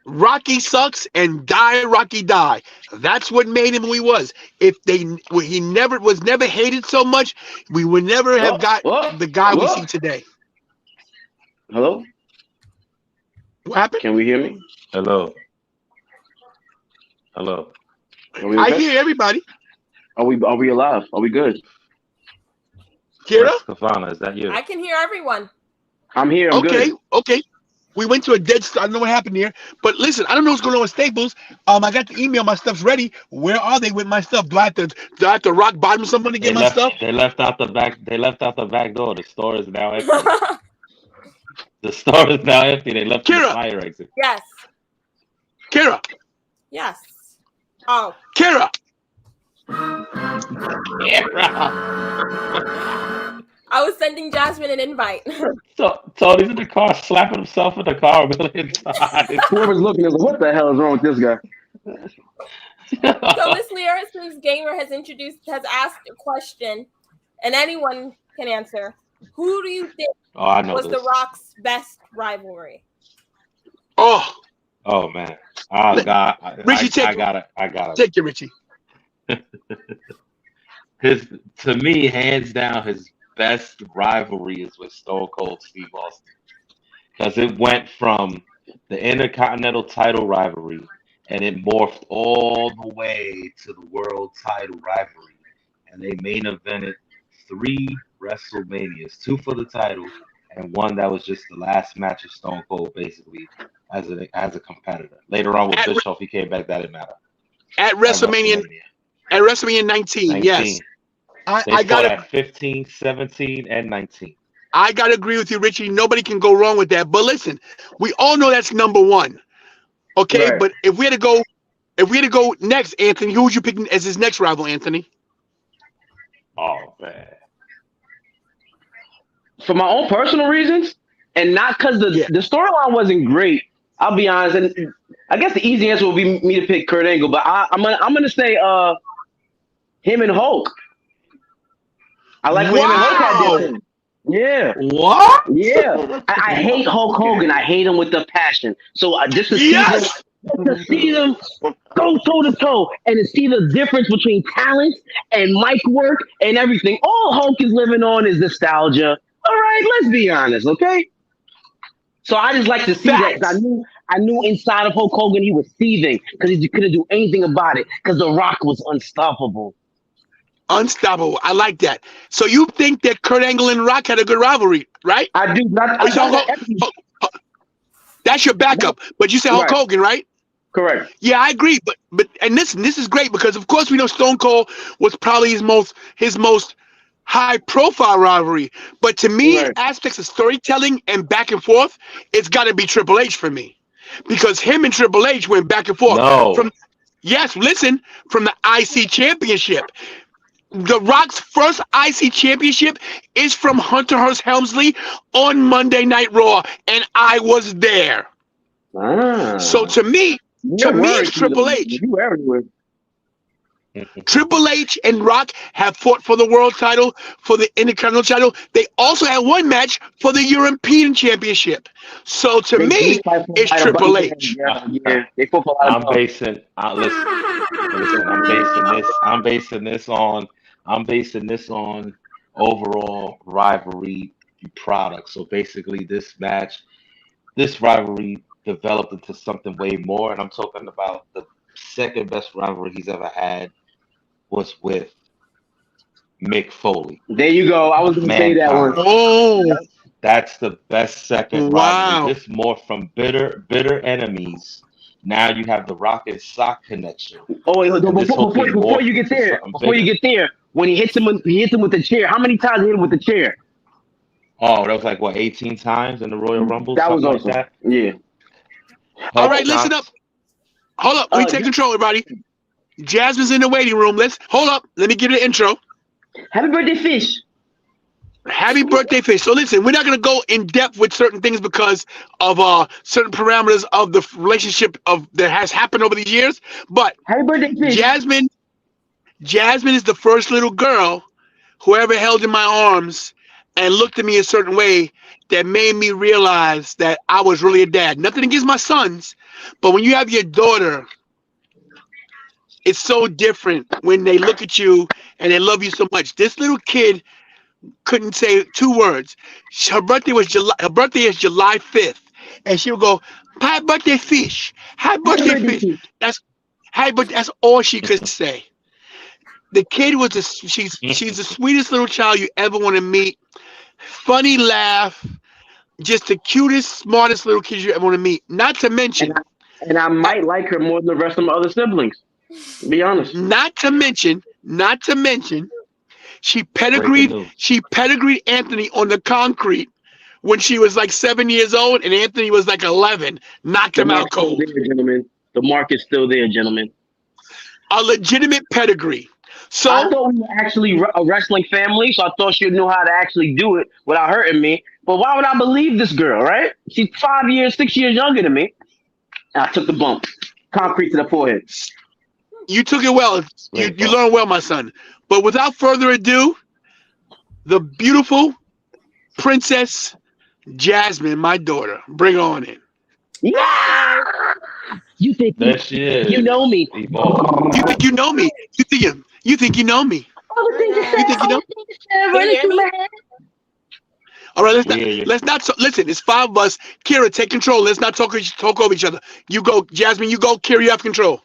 Rocky sucks and die Rocky die. That's what made him who he was. If he never hated so much, we would never have got the guy we see today. Hello? What happened? Can we hear me? Hello. I hear everybody. Are we alive? Are we good? Kira? Stefana, is that you? I can hear everyone. I'm here. I'm good. Okay. We went to a dead stop. I don't know what happened here. But listen, I don't know what's going on with Staples. I got the email. My stuff's ready. Where are they with my stuff? Do I have to rock bottom someone to get my stuff? They left out the back. They left out the back door. The store is now empty. The store is now empty. They left the fire exit. Yes. Kira. Yes. Oh. Kira. I was sending Jasmine an invite. So Tony's in the car, slapping himself in the car a million times. Whoever's looking is like, what the hell is wrong with this guy? So Miss Learison's Gamer has asked a question, and anyone can answer. Who do you think was The Rock's best rivalry? Oh man. Oh God. Richie, I got it. Take it, Richie. To me, hands down, his best rivalry is with Stone Cold Steve Austin, because it went from the Intercontinental title rivalry and it morphed all the way to the world title rivalry, and they main evented 3 WrestleManias, 2 for the title and 1 that was just the last match of Stone Cold, basically as a competitor. Later on with Bischoff, he came back. That didn't matter. At WrestleMania 19, yes. I got it 15, 17, and 19. I gotta agree with you, Richie. Nobody can go wrong with that. But listen, we all know that's number 1. Okay, right. But if we had to go next, Anthony, who would you pick as his next rival, Anthony? Oh man. For my own personal reasons, and not because the storyline wasn't great. I'll be honest, and I guess the easy answer would be me to pick Kurt Angle, but I'm gonna say him and Hulk. I like when him and Hulk had this. Yeah. What? Yeah. I hate Hulk Hogan. I hate him with the passion. So just to see them go toe to toe and to see the difference between talent and mic work and everything. All Hulk is living on is nostalgia. All right, let's be honest, okay? So I just like to see that. I knew inside of Hulk Hogan he was seething because he couldn't do anything about it because The Rock was unstoppable. Unstoppable. I like that. So you think that Kurt Angle and Rock had a good rivalry, right? I do. Or you said that's your backup, but you said Hulk Right. Hogan, right? Correct. Yeah, I agree. But and this is great because of course we know Stone Cold was probably his most high profile rivalry. But to me, Right. aspects of storytelling and back and forth, it's got to be Triple H for me, because him and Triple H went back and forth No. from the IC Championship. The Rock's first IC championship is from Hunter Hearst Helmsley on Monday Night Raw, and I was there. So to me, it's Triple H. You everywhere. Triple H and Rock have fought for the world title, for the Intercontinental title. They also had one match for the European Championship. So to me, it's Triple H. Yeah, they fought for a lot of belts. Listen, I'm basing this on overall rivalry product. So basically this rivalry developed into something way more, and I'm talking about the second best rivalry he's ever had was with Mick Foley. There you go. I was going to say that one. Oh, that's the best second wow. rivalry. This more from bitter enemies. Now you have the Rock and Sock connection. Oh wait, before you get there, when he hits him with the chair, how many times he hit him with the chair? Oh, that was like what, 18 times in the Royal Rumble? That was awesome. Like that? Yeah. All right, listen up. Hold up. Let me take control, everybody. Jasmine's in the waiting room. Hold up. Let me give you the intro. Happy birthday, Fish. Happy birthday, Fish. So listen, we're not going to go in depth with certain things because of certain parameters of the relationship that has happened over the years. But happy birthday, Fish. Jasmine is the first little girl who ever held in my arms and looked at me a certain way that made me realize that I was really a dad. Nothing against my sons, but when you have your daughter, it's so different when they look at you and they love you so much. This little kid couldn't say 2 words. Her birthday is July 5th, and she would go, "Happy birthday, Fish. Happy birthday, Fish." That's all she could say. The kid was she's the sweetest little child you ever want to meet. Funny laugh, just the cutest, smartest little kid you ever want to meet. Not to mention, and I might like her more than the rest of my other siblings. To be honest. Not to mention, she pedigreed Anthony on the concrete when she was like 7 years old, and Anthony was like 11. Knocked him out cold. Gentlemen. The mark is still there, gentlemen. A legitimate pedigree. So I thought we were actually a wrestling family, so I thought she knew how to actually do it without hurting me. But why would I believe this girl, right? She's 6 years younger than me. And I took the bump. Concrete to the forehead. You took it well. You learned well, my son. But without further ado, the beautiful Princess Jasmine, my daughter. Bring her on in. Yeah! You think you know me. You think you know me. You think you know me. All right, let's not listen. It's 5 of us. Kira, take control. Let's not talk over each other. You go, Jasmine. You go, Kira. You have control.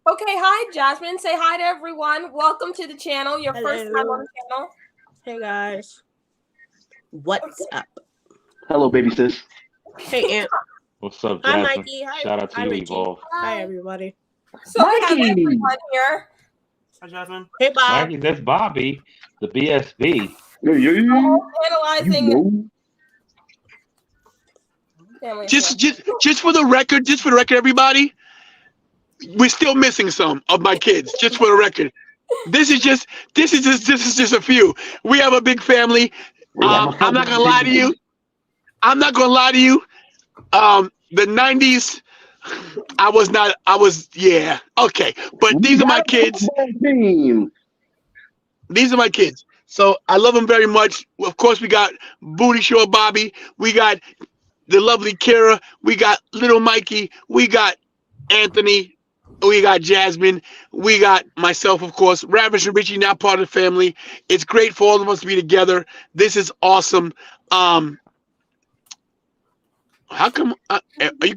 Okay, hi, Jasmine. Say hi to everyone. Welcome to the channel. Your first time on the channel. Hey, guys. What's up? Hello, baby sis. Hey, Aunt. What's up, Hi, Jasmine? Mikey. Hi, Shout out to you, Richie. Evolve. Hi, everybody. So we have everyone here. Hi, Jasmine. Hey, Bob. Mikey, that's Bobby, the BSB. Analyzing. Just for the record, everybody, we're still missing some of my kids. Just for the record, this is just a few. We have a big family. I'm not gonna lie to you. The 90s, yeah, okay. But these are my kids. These are my kids. So I love them very much. Of course, we got Booty Shore Bobby. We got the lovely Kira. We got little Mikey. We got Anthony. We got Jasmine. We got myself, of course. Ravish and Richie, now part of the family. It's great for all of us to be together. This is awesome. How come?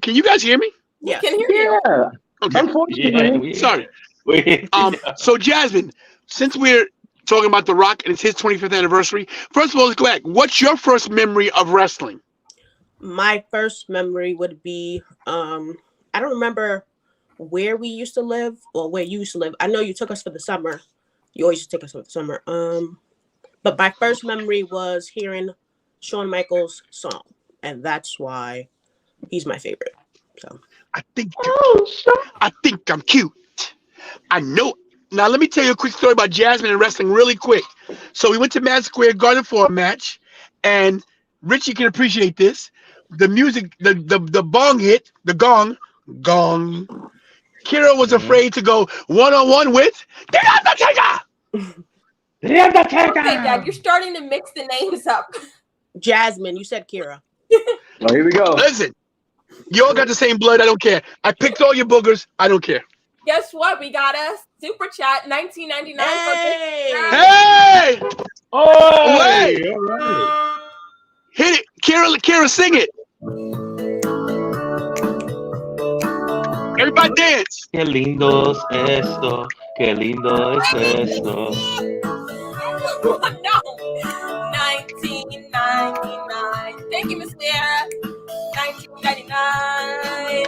Can you guys hear me? Yeah. Can hear you. Yeah. Okay. Unfortunately. Sorry. Wait, So Jasmine, since we're talking about The Rock and it's his 25th anniversary, first of all, let's go back. What's your first memory of wrestling? My first memory would be I don't remember where we used to live or where you used to live. I know you took us for the summer. You always used to take us for the summer. But my first memory was hearing Shawn Michaels' song, and that's why he's my favorite. So I think I'm cute. I know. Now let me tell you a quick story about Jasmine and wrestling really quick. So we went to Madison Square Garden for a match, and Richie can appreciate this. The music, the bong hit, the gong. Kira was Mhm. afraid to go one-on-one with The Undertaker. The Undertaker. Okay, Dad, you're starting to mix the names up. Jasmine, you said Kira. Oh, here we go. Listen, you all got the same blood. I don't care. I picked all your boogers. I don't care. Guess what? We got a super chat, 1999. Hey! Oh, Wait! all right. Hit it. Kira, sing it. Everybody dance. Qué lindo es esto. Qué lindo es esto. No. 1999. Thank you, Miss Sarah. 1999.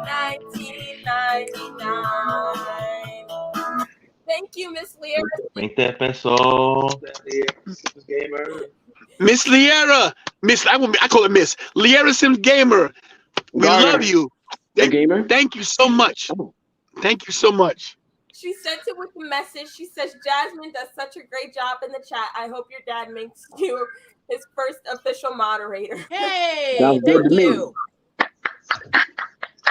1999. Thank you, Miss Lear. 20 pesos. Miss Liera. I call her Miss. Liera Sims Gamer. We Garner. love you. Gamer. Thank you so much. Thank you so much. She sent it with a message. She says, Jasmine does such a great job in the chat. I hope your dad makes you his first official moderator. Hey, Sounds good thank to me. you.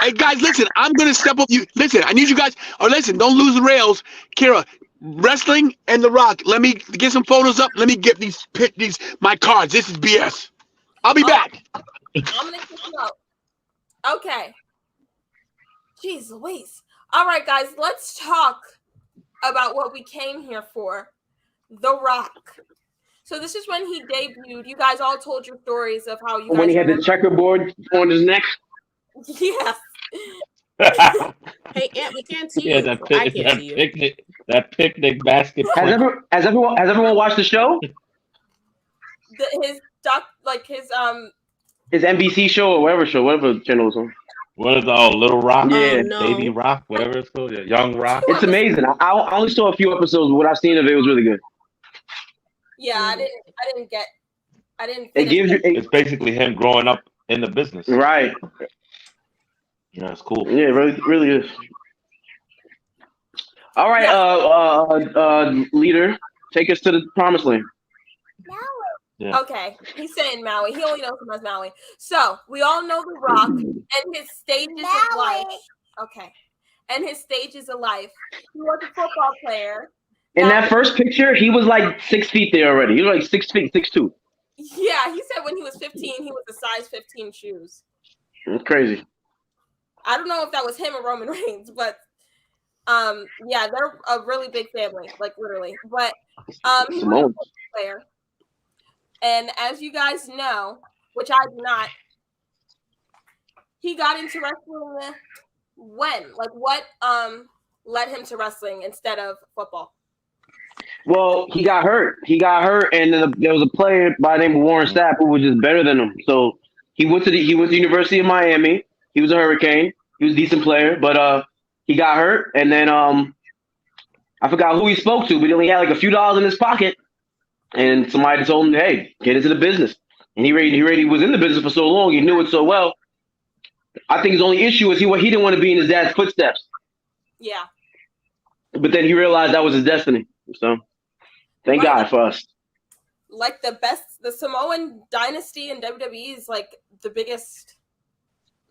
Hey guys, listen, I'm gonna step up you. Listen, I need you guys. Oh, listen, don't lose the rails. Kira, wrestling and The Rock. Let me get some photos up. Let me get these my cards. This is BS. I'll be back. I'm gonna kick you out. Okay. Jeez Louise. All right, guys, let's talk about what we came here for. The Rock. So this is when he debuted. You guys all told your stories of how you guys When he had the checkerboard on his neck. Yes. Hey, Aunt, we can't see Yeah, you. I can't see you. That picnic basket. Has everyone watched the show? His His NBC show or whatever channel it's on. What is Little Rock? Yeah. No. Baby Rock, whatever it's called. Yeah, Young Rock. It's amazing. I only saw a few episodes, but what I've seen of it was really good. Yeah, I didn't It gives you It's basically him growing up in the business. right. Yeah, it's cool. Yeah, it really is. All right, leader, take us to the promised land. Yeah. Okay, he's saying Maui. He only knows him as Maui. So we all know The Rock and his stages of life. Okay, and his stages of life. He was a football player. In that first picture, he was like 6 feet there already. He was like 6 feet, 6'2". Yeah, he said when he was 15, he was a size 15 shoes. It's crazy. I don't know if that was him or Roman Reigns, but yeah, they're a really big family, like literally. But he was a football player. And as you guys know, which I do not, he got into wrestling when? Like what led him to wrestling instead of football? Well, he got hurt. And then there was a player by the name of Warren Sapp who was just better than him. So he went to the University of Miami. He was a Hurricane. He was a decent player, but he got hurt, and then I forgot who he spoke to, but he only had like a few dollars in his pocket, and somebody told him, "Hey, get into the business." And he was in the business for so long, he knew it so well. I think his only issue was he didn't want to be in his dad's footsteps. Yeah. But then he realized that was his destiny. So thank God for us. Like the Samoan dynasty in WWE is like the biggest.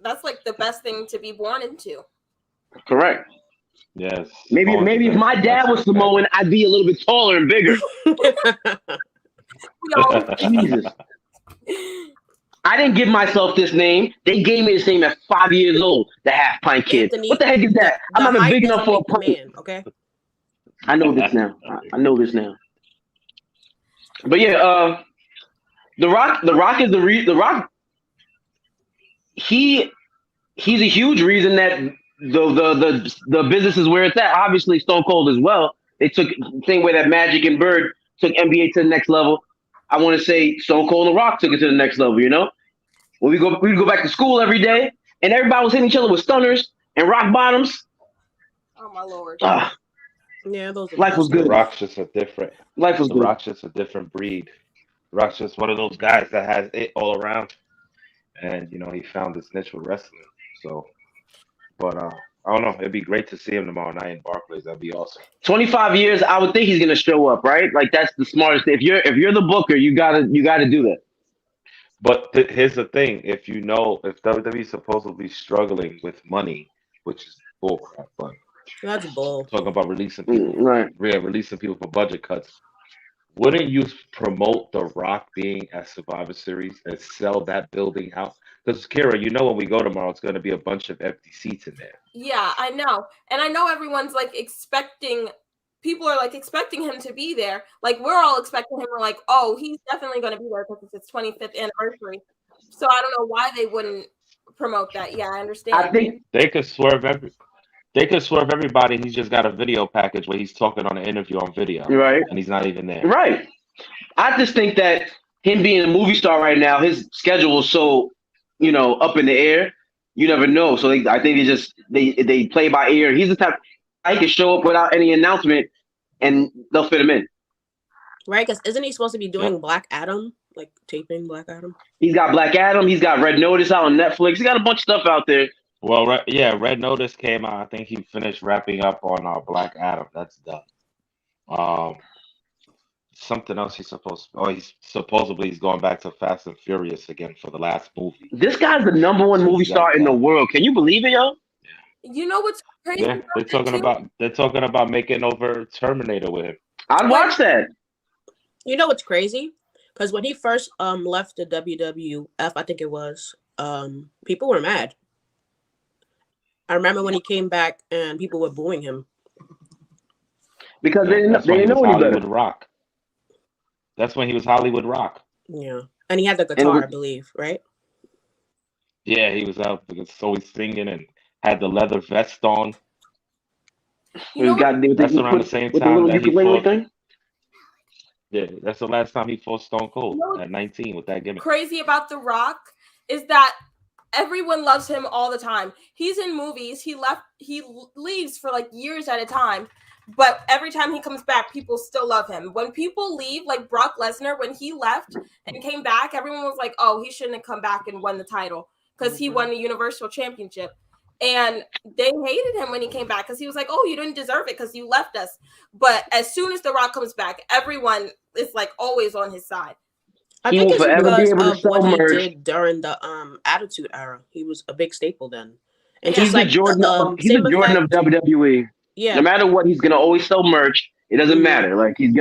That's like the best thing to be born into. Correct. Yes. Maybe if my dad was Samoan, I'd be a little bit taller and bigger. Jesus. I didn't give myself this name. They gave me this name at 5 years old, the Half Pint Kid. Anthony, what the heck is that? I'm not even big enough for a pint. Man, okay? I know this now. I know this now. But yeah, The Rock is The Rock. He's a huge reason that the business is where it's at. Obviously, Stone Cold as well. They took the same way that Magic and Bird took NBA to the next level. I want to say Stone Cold and The Rock took it to the next level. You know, when we go back to school every day, and everybody was hitting each other with stunners and rock bottoms. Oh my lord. Yeah, those are the Life was best The good. times. Rock's just a different. Life was The good. Rock's just a different breed. The Rock's just one of those guys that has it all around, and he found his niche with wrestling. So, but I don't know. It'd be great to see him tomorrow night in Barclays. That'd be awesome. 25 years, I would think he's gonna show up, right? Like that's the smartest thing. If you're the booker, you gotta do that. But here's the thing: if WWE's supposedly struggling with money, which is bullcrap, but That's bull. talking about Right. releasing people for budget cuts, wouldn't you promote The Rock being at Survivor Series and sell that building out? Because Kira, when we go tomorrow, it's going to be a bunch of empty seats in there. Yeah, I know. And I know everyone's like expecting people are like expecting him to be there. Like we're all expecting him. We're like, oh, he's definitely going to be there because it's his 25th anniversary. So I don't know why they wouldn't promote that. Yeah, I I understand. think They could swerve everybody. He's just got a video package where he's talking on an interview on video, right, and he's not even there. right. I just think that him being a movie star right now, his schedule is so up in the air. You never know. So I think they play by ear. He's the type he can show up without any announcement, and they'll fit him in. Right? Because isn't he supposed to be doing Yep. Black Adam? Like taping Black Adam? He's got Black Adam. He's got Red Notice out on Netflix. He got a bunch of stuff out there. Well, Red Notice came out. I think he finished wrapping up on Black Adam. That's done. Um, Something else he's supposed. Oh, he's going back to Fast and Furious again for the last movie. This guy's the number one So movie he's got star in the that. world. Can you believe it, yo? You know what's crazy Yeah, about that too? they're talking about making over Terminator with him. I'd watch that. You know what's crazy? Because when he first left the WWF, I think it was, people were mad. I remember when he came back and people were booing him. Because they That's when he didn't was know any better. Hollywood Rock. That's when he was Hollywood Rock. Yeah. And he had the And guitar, with- I believe, right? Yeah, he was out because always singing and had the leather vest on. You know what? That's around the same with the time little that he ukulele fought. thing. Yeah, that's the last time he fought Stone Cold You know at 19 with that gimmick. crazy about The Rock is that everyone loves him all the time. He's in movies. He leaves for like years at a time, but every time he comes back, people still love him. When people leave, like Brock Lesnar, when he left and came back, everyone was like, "Oh, he shouldn't have come back and won the title because he won the Universal Championship." And they hated him when he came back because he was like, "Oh, you didn't deserve it because you left us." But as soon as The Rock comes back, everyone is like always on his side. I He think will it's forever be because able to of sell what he merch. did during the Attitude Era. He was a big staple then. And Yeah. He's just the like Jordan. He's the same Jordan of effect. WWE. Yeah. No matter what, he's gonna always sell merch. It doesn't Mhm. matter. Like he's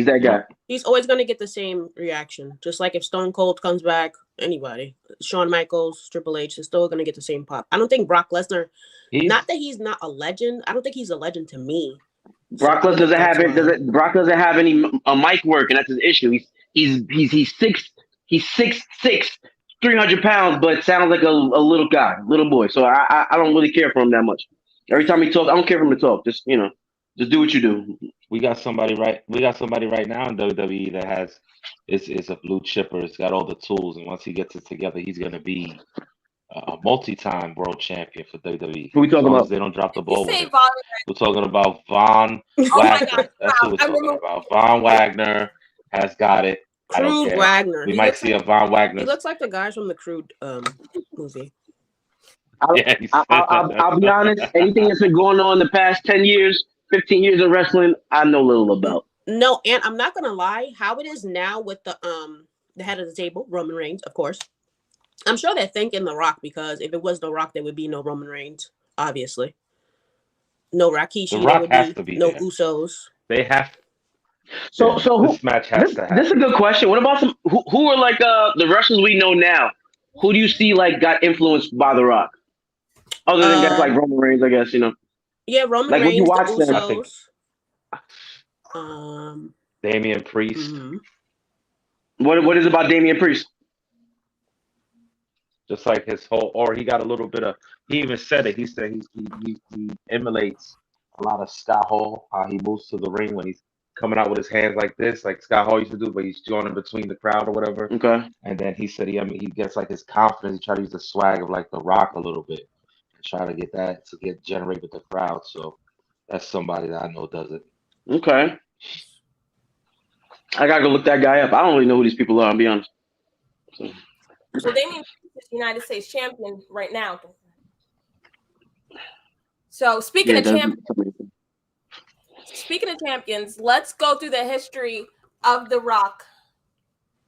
that guy. He's always going to get the same reaction. Just like if Stone Cold comes back, anybody, Shawn Michaels, Triple H, is still going to get the same pop. I don't think Brock Lesnar, He's not that he's not a legend. I don't think he's a legend to me. Brock So I Lesnar think doesn't have that's it. why. Brock doesn't have any mic work, and that's his issue. He's 6'6", 300 pounds, but sounds like a little guy, little boy. So I don't really care for him that much. Every time he talks, I don't care for him to talk. Just just do what you do. we got somebody right now in WWE that has is a blue chipper. It's got all the tools, and once he gets it together, he's gonna be a multi-time world champion for WWE. Who we As talking long as about? they don't drop the You ball with say him. Von? We're talking about Von Oh my Wagner. God! That's who Wow, we're I talking remember. about. Von Wagner has got it. I don't Crude care. Wagner. We He might looks see like, a Von he Wagner. looks like the guys from the Crude movie. Yeah, I'll be honest. Anything that's been going on the past 10 years, 15 years of wrestling, I know little about. No, and I'm not gonna lie, how it is now with the head of the table, Roman Reigns, of course. I'm sure they're thinking The Rock, because if it was The Rock, there would be no Roman Reigns, obviously. No Rikishi, The there Rock would has be to be no there. Usos. They have. So Yeah, so who? this match has to This is a happen. good question. What about who are like the wrestlers we know now? Who do you see like got influenced by The Rock? Other than guys like Roman Reigns, I guess Yeah, Roman Like when you Reigns, the watch them, I think Usos. Damian Priest. Mhm. what is it about Damian Priest? Just like his whole, or he got a little bit of. He even said it. He said he emulates a lot of Scott Hall. How he moves to the ring when he's coming out with his hands like this, like Scott Hall used to do, but he's joining between the crowd or whatever. Okay. And then he said he gets like his confidence. He try to use the swag of like The Rock a little bit, and try to get that to get generate with the crowd. So that's somebody that I know does it. Okay. I gotta go look that guy up. I don't really know who these people are. I'll be honest. So. Well, Damian Priest is United States champion right now. So speaking of champions, let's go through the history of The Rock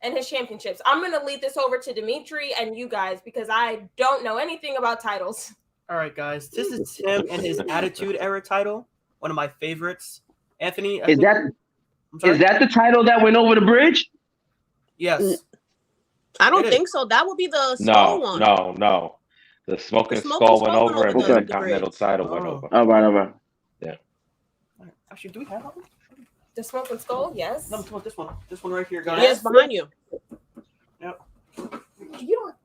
and his championships. I'm going to lead this over to Dimitri and you guys because I don't know anything about titles. All right, guys. This is him and his Attitude Era title, one of my favorites. Anthony, is that the title that went over the bridge? Yes. I don't think so. That would be the skull one. No. The smoking skull went over and the Continental title went over. All right. Yeah. Actually, do we have one? The smoking skull? Yes. No, I'm talking about this one. This one right here, guys. Yes, behind you. Yep. You don't.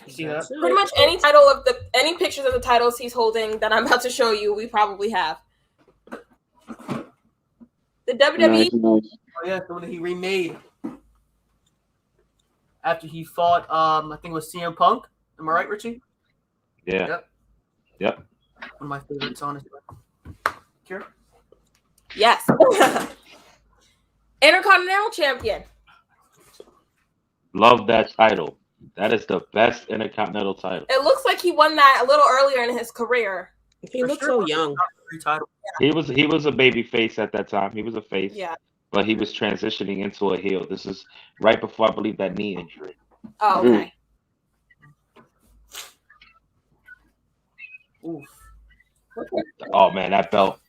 See that? Pretty much any pictures of the titles he's holding that I'm about to show you, we probably have. The WWE. Nice. Oh yeah, the one that he remade after he fought. I think it was CM Punk. Am I right, Richie? Yeah. Yep. One of my favorites, honestly. Kira? Yes. Intercontinental champion. Love that title. That is the best Intercontinental title. It looks like he won that a little earlier in his career. He looks so young. He was a baby face at that time. He was a face. Yeah. But he was transitioning into a heel. This is right before I believe that knee injury. Oh, okay. Oof. Oh man, that belt,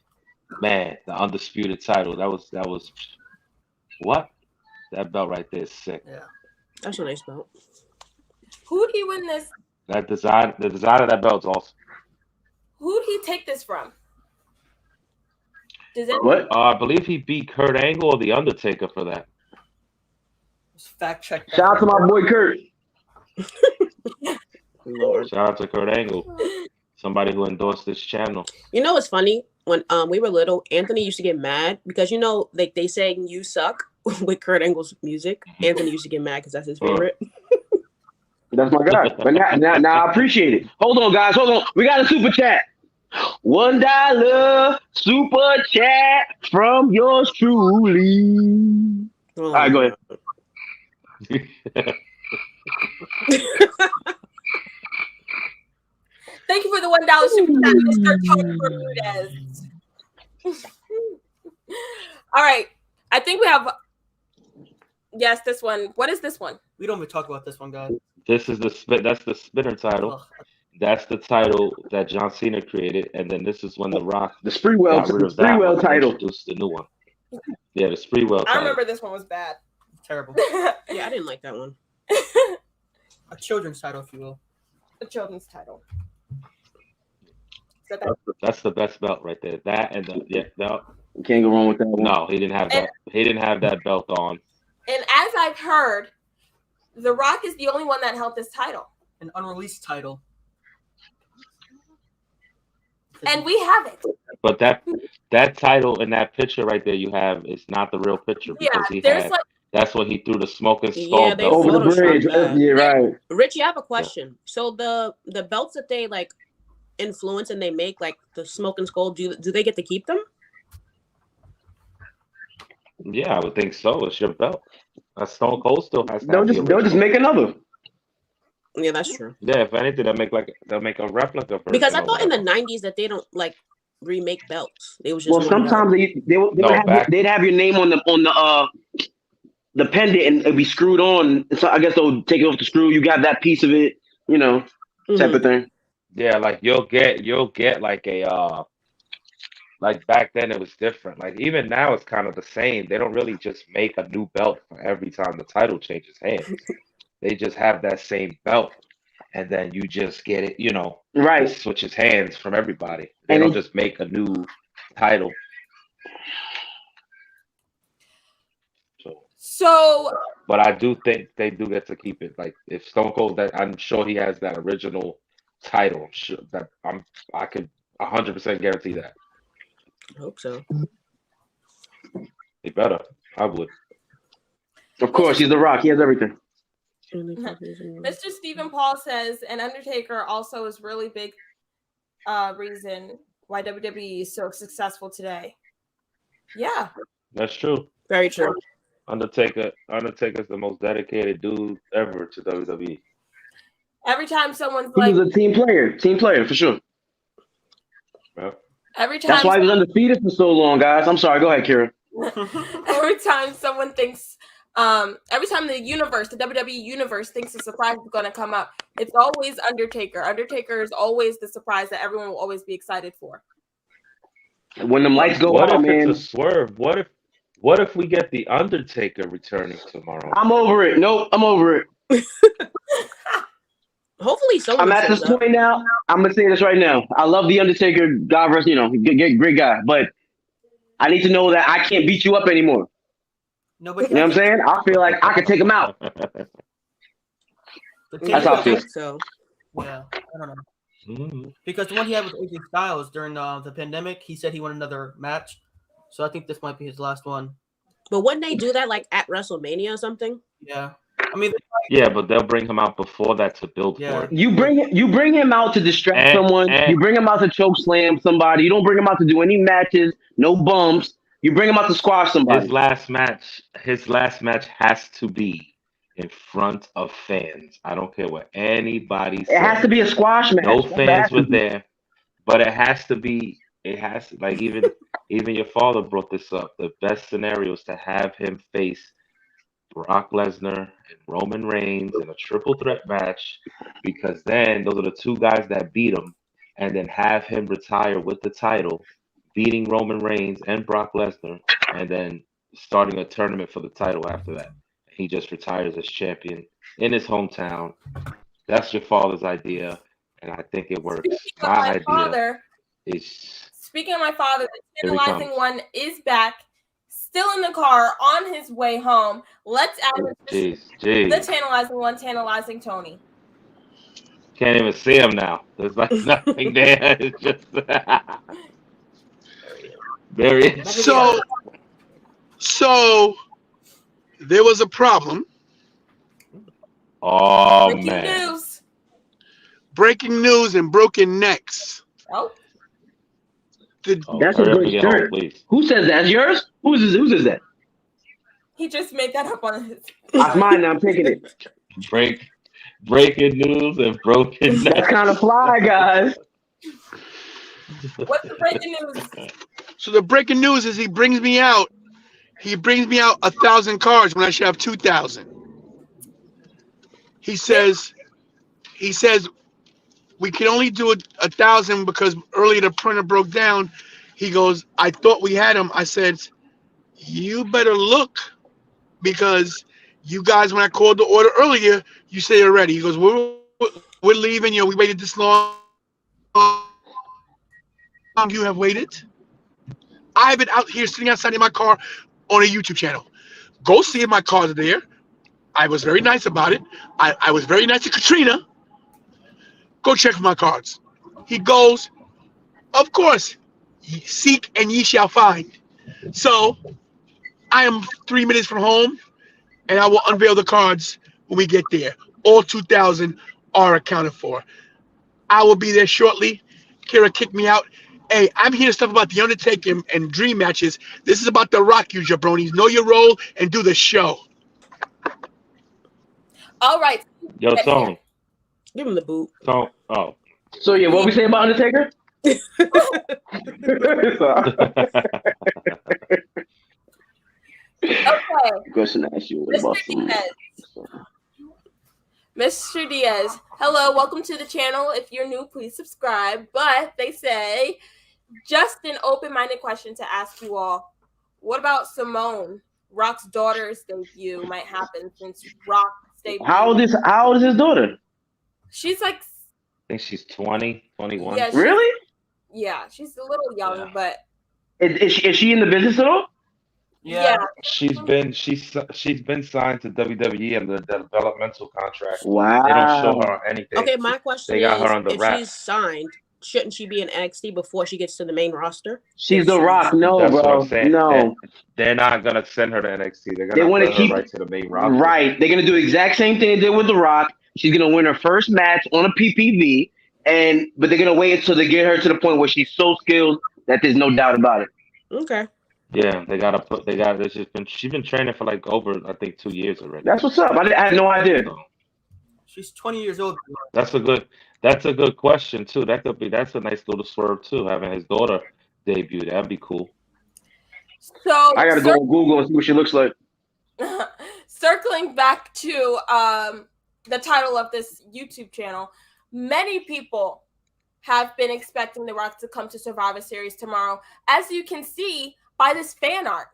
man, the undisputed title. That was what? That belt right there is sick. Yeah. That's a nice belt. Who'd he win this? The design of that belt is awesome. Who'd he take this from? What? I believe he beat Kurt Angle or The Undertaker for that. Just fact check that. Shout out to my boy Kurt. Lord. Shout out to Kurt Angle, somebody who endorsed this channel. You know what's funny? When we were little, Anthony used to get mad because like they sang "You Suck" with Kurt Angle's music. Anthony used to get mad because that's his favorite. That's my guy. But now I appreciate it. Hold on, guys. Hold on. We got a super chat. $1 super chat from yours truly. All right, go ahead. Thank you for the $1 super chat, Mr. Tony Bermudez. All right. I think we have. Yes, this one. What is this one? We don't even talk about this one, guys. This is that's the spinner title. Ugh. That's the title that John Cena created, and then this is when The Rock The Spreewell title. Introduced the new one. Yeah, the Spreewell title. I remember this one was bad. Terrible. Yeah, I didn't like that one. A children's title, if you will. The children's title. That's the best belt right there. That and the belt. You can't go wrong with that one. No, he didn't have that. He didn't have that belt on. And as I've heard, The Rock is the only one that held this title. An unreleased title. And we have it. But that title and that picture right there you have is not the real picture because that's when he threw the smoking skull belt over the bridge. Yeah, right. Richie, I have a question. So the belts that they like influence and they make, like the smoking skull, do they get to keep them? Yeah, I would think so. It's your belt. Stone Cold still has. They'll just make another. Yeah, that's true. Yeah, if anything, they'll make a replica. Because I thought in the 90s that they don't like remake belts. They was just sometimes they'd have your name on the pendant and it'd be screwed on. So I guess they'll take it off the screw. You got that piece of it, type of thing. Yeah, like you'll get like a like back then it was different. Like even now it's kind of the same. They don't really just make a new belt for every time the title changes hands. They just have that same belt, and then you just get it, right? It switches hands from everybody. They don't just make a new title. So But I do think they do get to keep it. Like if Stone Cold, that I'm sure he has that original title. I could 100% guarantee that. I hope so. He better. I would. Of course, he's The Rock. He has everything. Mr. Stephen Paul says, and Undertaker also is really big reason why WWE is so successful today. Yeah, That's true. Very true. Undertaker's the most dedicated dude ever to WWE. every time someone's He like, was a team player for sure. Yeah. every That's time, why he was undefeated for so long, guys. I'm sorry. Go ahead, Kira. every time someone thinks, every time the WWE universe thinks a surprise is going to come up, it's always Undertaker. Undertaker is always the surprise that everyone will always be excited for. When them lights go What out, if it's man. a swerve? What if we get the Undertaker returning tomorrow? I'm over it. Nope, I'm over it. Hopefully someone I'm at shows this up. point now. I'm gonna say this right now. I love the Undertaker, God rest, great guy, but I need to know that I can't beat you up anymore. Nobody You know what I'm saying? I feel like I could take him out. That's how I feel. So Yeah, I don't know. Mhm. Because the one he had with AJ Styles during the pandemic, he said he wanted another match. So I think this might be his last one. but wouldn't they do that like at WrestleMania or something? Yeah. I mean, Yeah, but they'll bring him out before that to build Yeah. for it. You bring him out to distract someone. You bring him out to choke slam somebody. You don't bring him out to do any matches, no bumps. You bring him out to squash somebody. His last match has to be in front of fans. I don't care what anybody says. It has to be a squash match. No That's fans were what it has to be. there, but it has to be. It has to, like even your father brought this up. The best scenario is to have him face Brock Lesnar and Roman Reigns in a triple threat match, because then those are the two guys that beat him, and then have him retire with the title, beating Roman Reigns and Brock Lesnar, and then starting a tournament for the title after that. He just retires as champion in his hometown. That's your father's idea, and I think it works. My idea is Speaking of my father, the Here he tantalizing comes. one is back, still in the car on his way home. Let's add the jeez. tantalizing one, tantalizing Tony. Can't even see him now. There's like nothing there. It's just there he is. So there was a problem. Oh Breaking man. news. Breaking news and broken necks. Oh, That's a hurry up and good get home, shirt. please. Who says that? That's yours? Who's is that? he just made that up on his. That's mine. I'm taking it. Breaking news and broken That's necks. kind of fly, guys. What's the breaking news? So the breaking news is he brings me out 1,000 cards when I should have 2,000. He says we can only do 1,000 because earlier the printer broke down. He goes, I thought we had them. I said, you better look, because you guys, when I called the order earlier, you said you're ready. He goes, we're leaving. We waited this long. You have waited. I've been out here sitting outside in my car on a YouTube channel. Go see if my cards are there. I was very nice about it. I was very nice to Katrina. Go check for my cards. He goes, of course, seek and ye shall find. So I am 3 minutes from home, and I will unveil the cards when we get there. All 2,000 are accounted for. I will be there shortly. Kira kicked me out. Hey, I'm hearing stuff about The Undertaker and dream matches. This is about The Rock, you jabronis. Know your role and do the show. All right. Yo, Tone. Give him the boot. Tone. Oh. So yeah, what we say about Undertaker? Okay. Question to ask you about some. Mr. Diaz, hello, welcome to the channel. If you're new, please subscribe. But they say, just an open-minded question to ask you all. What about Simone? Rock's daughter's debut might happen since Rock's debut. How old is his daughter? She's like, I think she's 20, 21. yeah, Really? Yeah, she's a little young, but Is she in the business at all? Yeah. She's been signed to WWE under the developmental contract. They don't show Wow. her on anything. Okay, my question They got her is, on the if wrap. she's signed, shouldn't she be in NXT before she gets to the main roster? She's If the Rock. No, That's what I'm bro. saying. No. They're not gonna send her to NXT. They're They gonna want to bring her keep right to the main roster. right. They're gonna do the exact same thing they did with the Rock. She's gonna win her first match on a PPV, but they're gonna wait until they get her to the point where she's so skilled that there's no doubt about it. Okay. Yeah, they gotta put. They got. She's been training for like over, I think, 2 years already. That's what's up. I had no idea. So, She's 20 years old. that's a good question too. That's a nice little swerve too. Having his daughter debut, that'd be cool. So I gotta go on Google and see what she looks like. circling back to the title of this YouTube channel, many people have been expecting The Rock to come to Survivor Series tomorrow. As you can see by this fan art,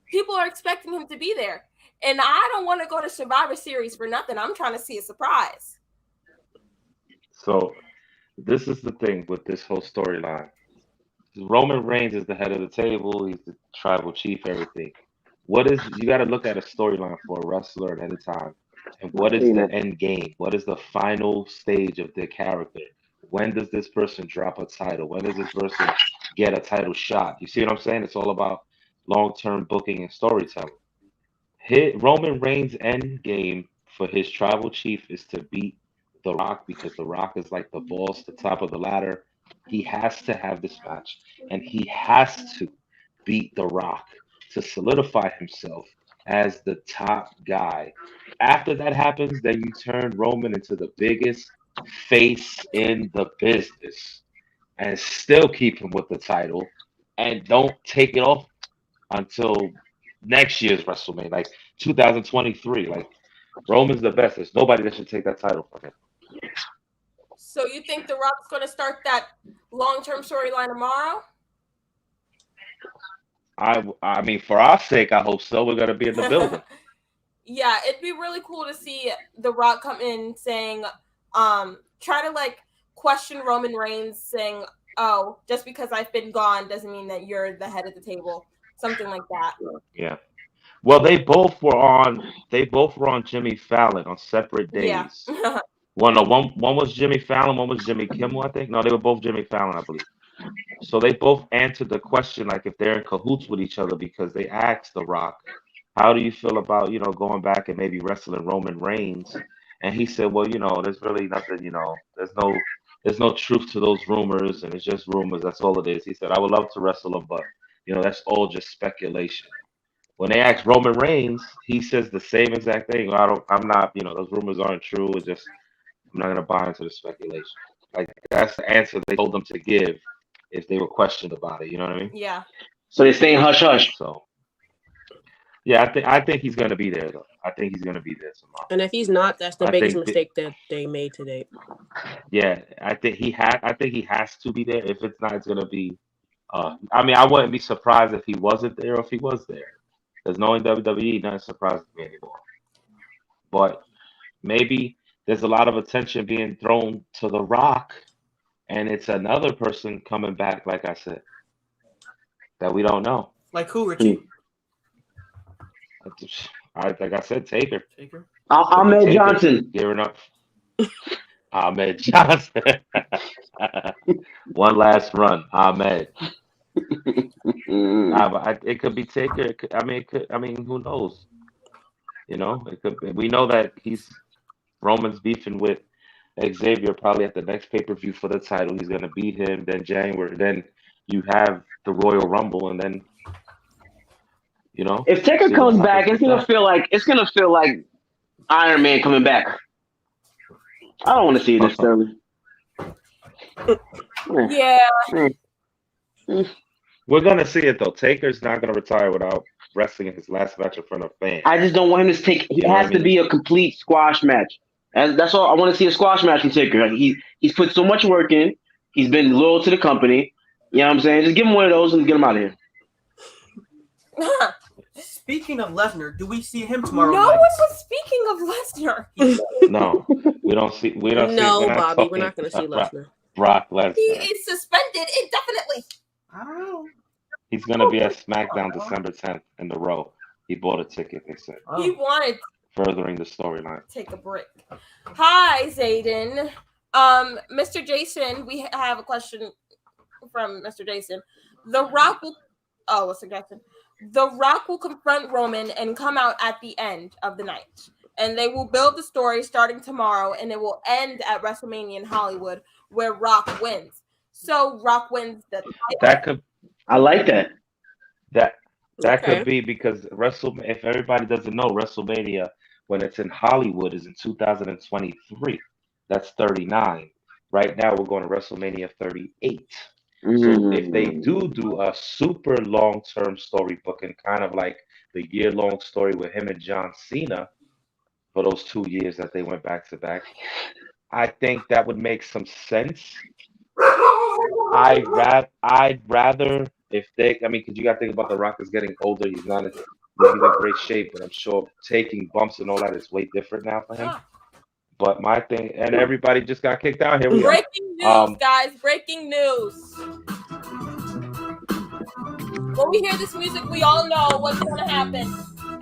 people are expecting him to be there. And I don't want to go to Survivor Series for nothing. I'm trying to see a surprise. So, this is the thing with this whole storyline. Roman Reigns is the head of the table. He's the tribal chief, everything. You got to look at a storyline for a wrestler at any time. And what is the end game? What is the final stage of their character? When does this person drop a title? When does this person get a title shot? You see what I'm saying? It's all about long-term booking and storytelling. Roman Reigns' end game for his tribal chief is to beat The Rock because The Rock is like the boss, the top of the ladder. He has to have this match, and he has to beat The Rock to solidify himself as the top guy. After that happens, then you turn Roman into the biggest face in the business and still keep him with the title and don't take it off until next year's WrestleMania, like 2023. Like Roman's the best. There's nobody that should take that title from him. So you think The Rock's going to start that long-term storyline tomorrow? I mean, for our sake, I hope so. We're gonna be in the building. Yeah, it'd be really cool to see The Rock come in saying, try to like question Roman Reigns, saying, "Oh, just because I've been gone doesn't mean that you're the head of the table," something like that. Yeah. Well, they both were on Jimmy Fallon on separate days. Yeah. One was Jimmy Fallon, one was Jimmy Kimmel, I think. No, they were both Jimmy Fallon, I believe. So they both answered the question like if they're in cahoots with each other because they asked The Rock, how do you feel about, going back and maybe wrestling Roman Reigns? And he said, well, there's really nothing, there's no truth to those rumors and it's just rumors. That's all it is. He said, I would love to wrestle him, but that's all just speculation. When they asked Roman Reigns, he says the same exact thing. I'm not, those rumors aren't true. It's just, I'm not going to buy into the speculation. Like, that's the answer they told them to give if they were questioned about it. You know what I mean? Yeah. So they're staying hush hush. So, yeah, I think he's going to be there, though. I think he's going to be there tomorrow. And if he's not, that's the biggest mistake that they made today. Yeah, I think he has to be there. If it's not, it's going to be. I mean, I wouldn't be surprised if he wasn't there or if he was there. Because knowing WWE, nothing surprises me anymore. But maybe there's a lot of attention being thrown to The Rock, and it's another person coming back, like I said, that we don't know. Like who, Richie? Like I said, Taker. Ahmed Johnson. Gearing up. Ahmed Johnson. One last run, Ahmed. It could be Taker. Who knows? It could be. We know that Roman's beefing with Xavier probably at the next pay-per-view for the title. He's gonna beat him. Then January. Then you have the Royal Rumble, and then if Taker comes back, it's gonna feel like Iron Man coming back. I don't want to see it this early. Yeah. We're gonna see it though. Taker's not gonna retire without wrestling in his last match in front of fans. I just don't want him to take. It has to be a complete squash match, and that's all. I want to see a squash match from Taker. Like he's put so much work in. He's been loyal to the company. You know what I'm saying? Just give him one of those and get him out of here. Speaking of Lesnar, do we see him tomorrow No night? one was speaking of Lesnar. No, we don't see. No, Bobby, we're not going to see Lesnar. Brock Lesnar. He is suspended indefinitely. I don't know. He's gonna be at SmackDown December 10th in the Row. He bought a ticket. They said He wanted furthering the storyline. to take a break. Hi, Zayden. Mr. Jason, we have a question from Mr. Jason. The Rock will. Oh, what's the question? The Rock will confront Roman and come out at the end of the night, and they will build the story starting tomorrow, and it will end at WrestleMania in Hollywood, where Rock wins. So Rock wins the title. That could. I like that. That Okay. could be because if everybody doesn't know, WrestleMania when it's in Hollywood is in 2023. That's 39. Right now we're going to WrestleMania 38. So if they do a super long-term story booking, kind of like the year-long story with him and John Cena for those 2 years that they went back to back, I think that would make some sense. I'd rather if they, I mean, because you got to think about The Rock is getting older. He's not, he's in great shape, but I'm sure taking bumps and all that is way different now for him. But my thing, and everybody just got kicked out. Here we are. Breaking news, guys! Breaking news. When we hear this music, we all know what's going to happen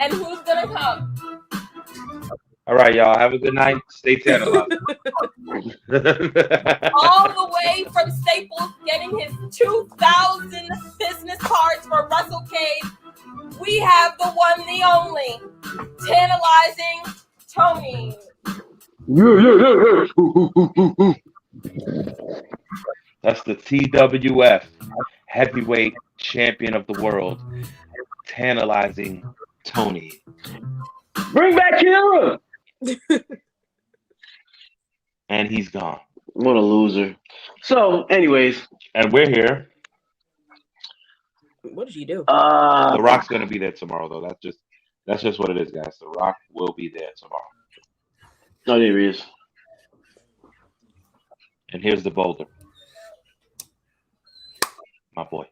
and who's going to come. All right, y'all. Have a good night. Stay tantalized. All the way from Staples, getting his 2,000 business cards for Russell Cage. We have the one, the only, tantalizing Tony. That's the TWF heavyweight champion of the world, tantalizing Tony. Bring back Kira. And he's gone. What a loser. So, anyways, and we're here. What did he do? The Rock's gonna be there tomorrow, though. That's just what it is, guys. The Rock will be there tomorrow. Oh, there he is. And here's the boulder. My boy.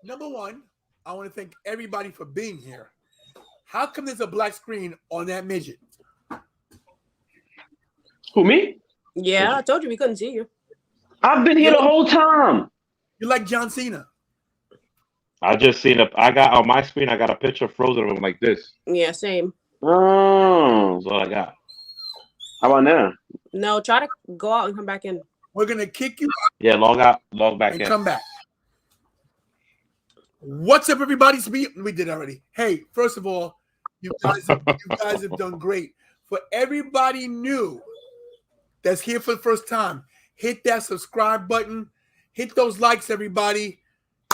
Number one, I want to thank everybody for being here. How come there's a black screen on that midget? Who, me? Yeah, I told you we couldn't see you. I've been here the whole time. You're like John Cena. I just seen I got on my screen, I got a picture frozen of him like this. Yeah, same. Oh. That's all I got. How about now? No, try to go out and come back in. We're going to kick you out. Yeah, log out, log back and in. come back. What's up, everybody? We did already. Hey, first of all, you guys have done great. For everybody new that's here for the first time, hit that subscribe button. Hit those likes, everybody.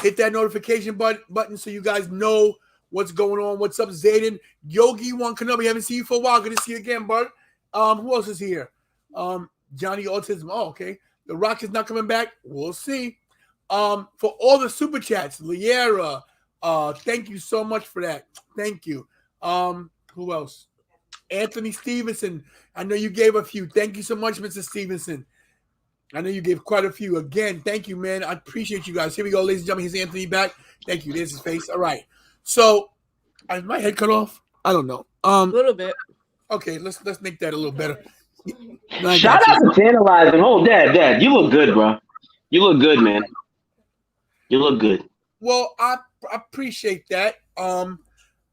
Hit that notification button so you guys know what's going on. What's up, Zayden? Yogi One Kenobi. Haven't seen you for a while. Good to see you again, bud. Who else is here? Johnny Autism. Oh, okay. The Rock is not coming back. We'll see. For all the super chats, Liera, thank you so much for that. Thank you. Who else? Anthony Stevenson. I know you gave a few. Thank you so much, Mr. Stevenson. I know you gave quite a few. Again, thank you, man. I appreciate you guys. Here we go, ladies and gentlemen. Here's Anthony back. Thank you. There's his face. All right. So, is my head cut off? I don't know. A little bit. Okay, let's make that a little better. Shout out to Tantalizing. Oh, Dad, you look good, bro. You look good, man. You look good. Well, I appreciate that. I'm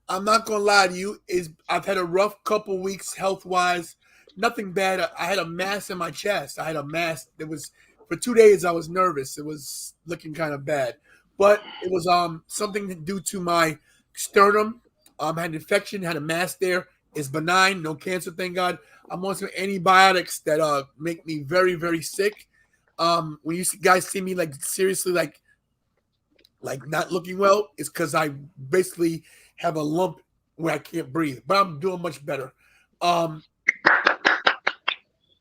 not gonna lie to you. I've had a rough couple weeks health wise. Nothing bad. I had a mass in my chest. I had a mass. It was for 2 days. I was nervous. It was looking kind of bad, but it was something due to my sternum. Had an infection. Had a mass there. It's benign. No cancer. Thank God. I'm on some antibiotics that make me very, very sick. When you guys see me like seriously like not looking well, it's because I basically have a lump where I can't breathe. But I'm doing much better.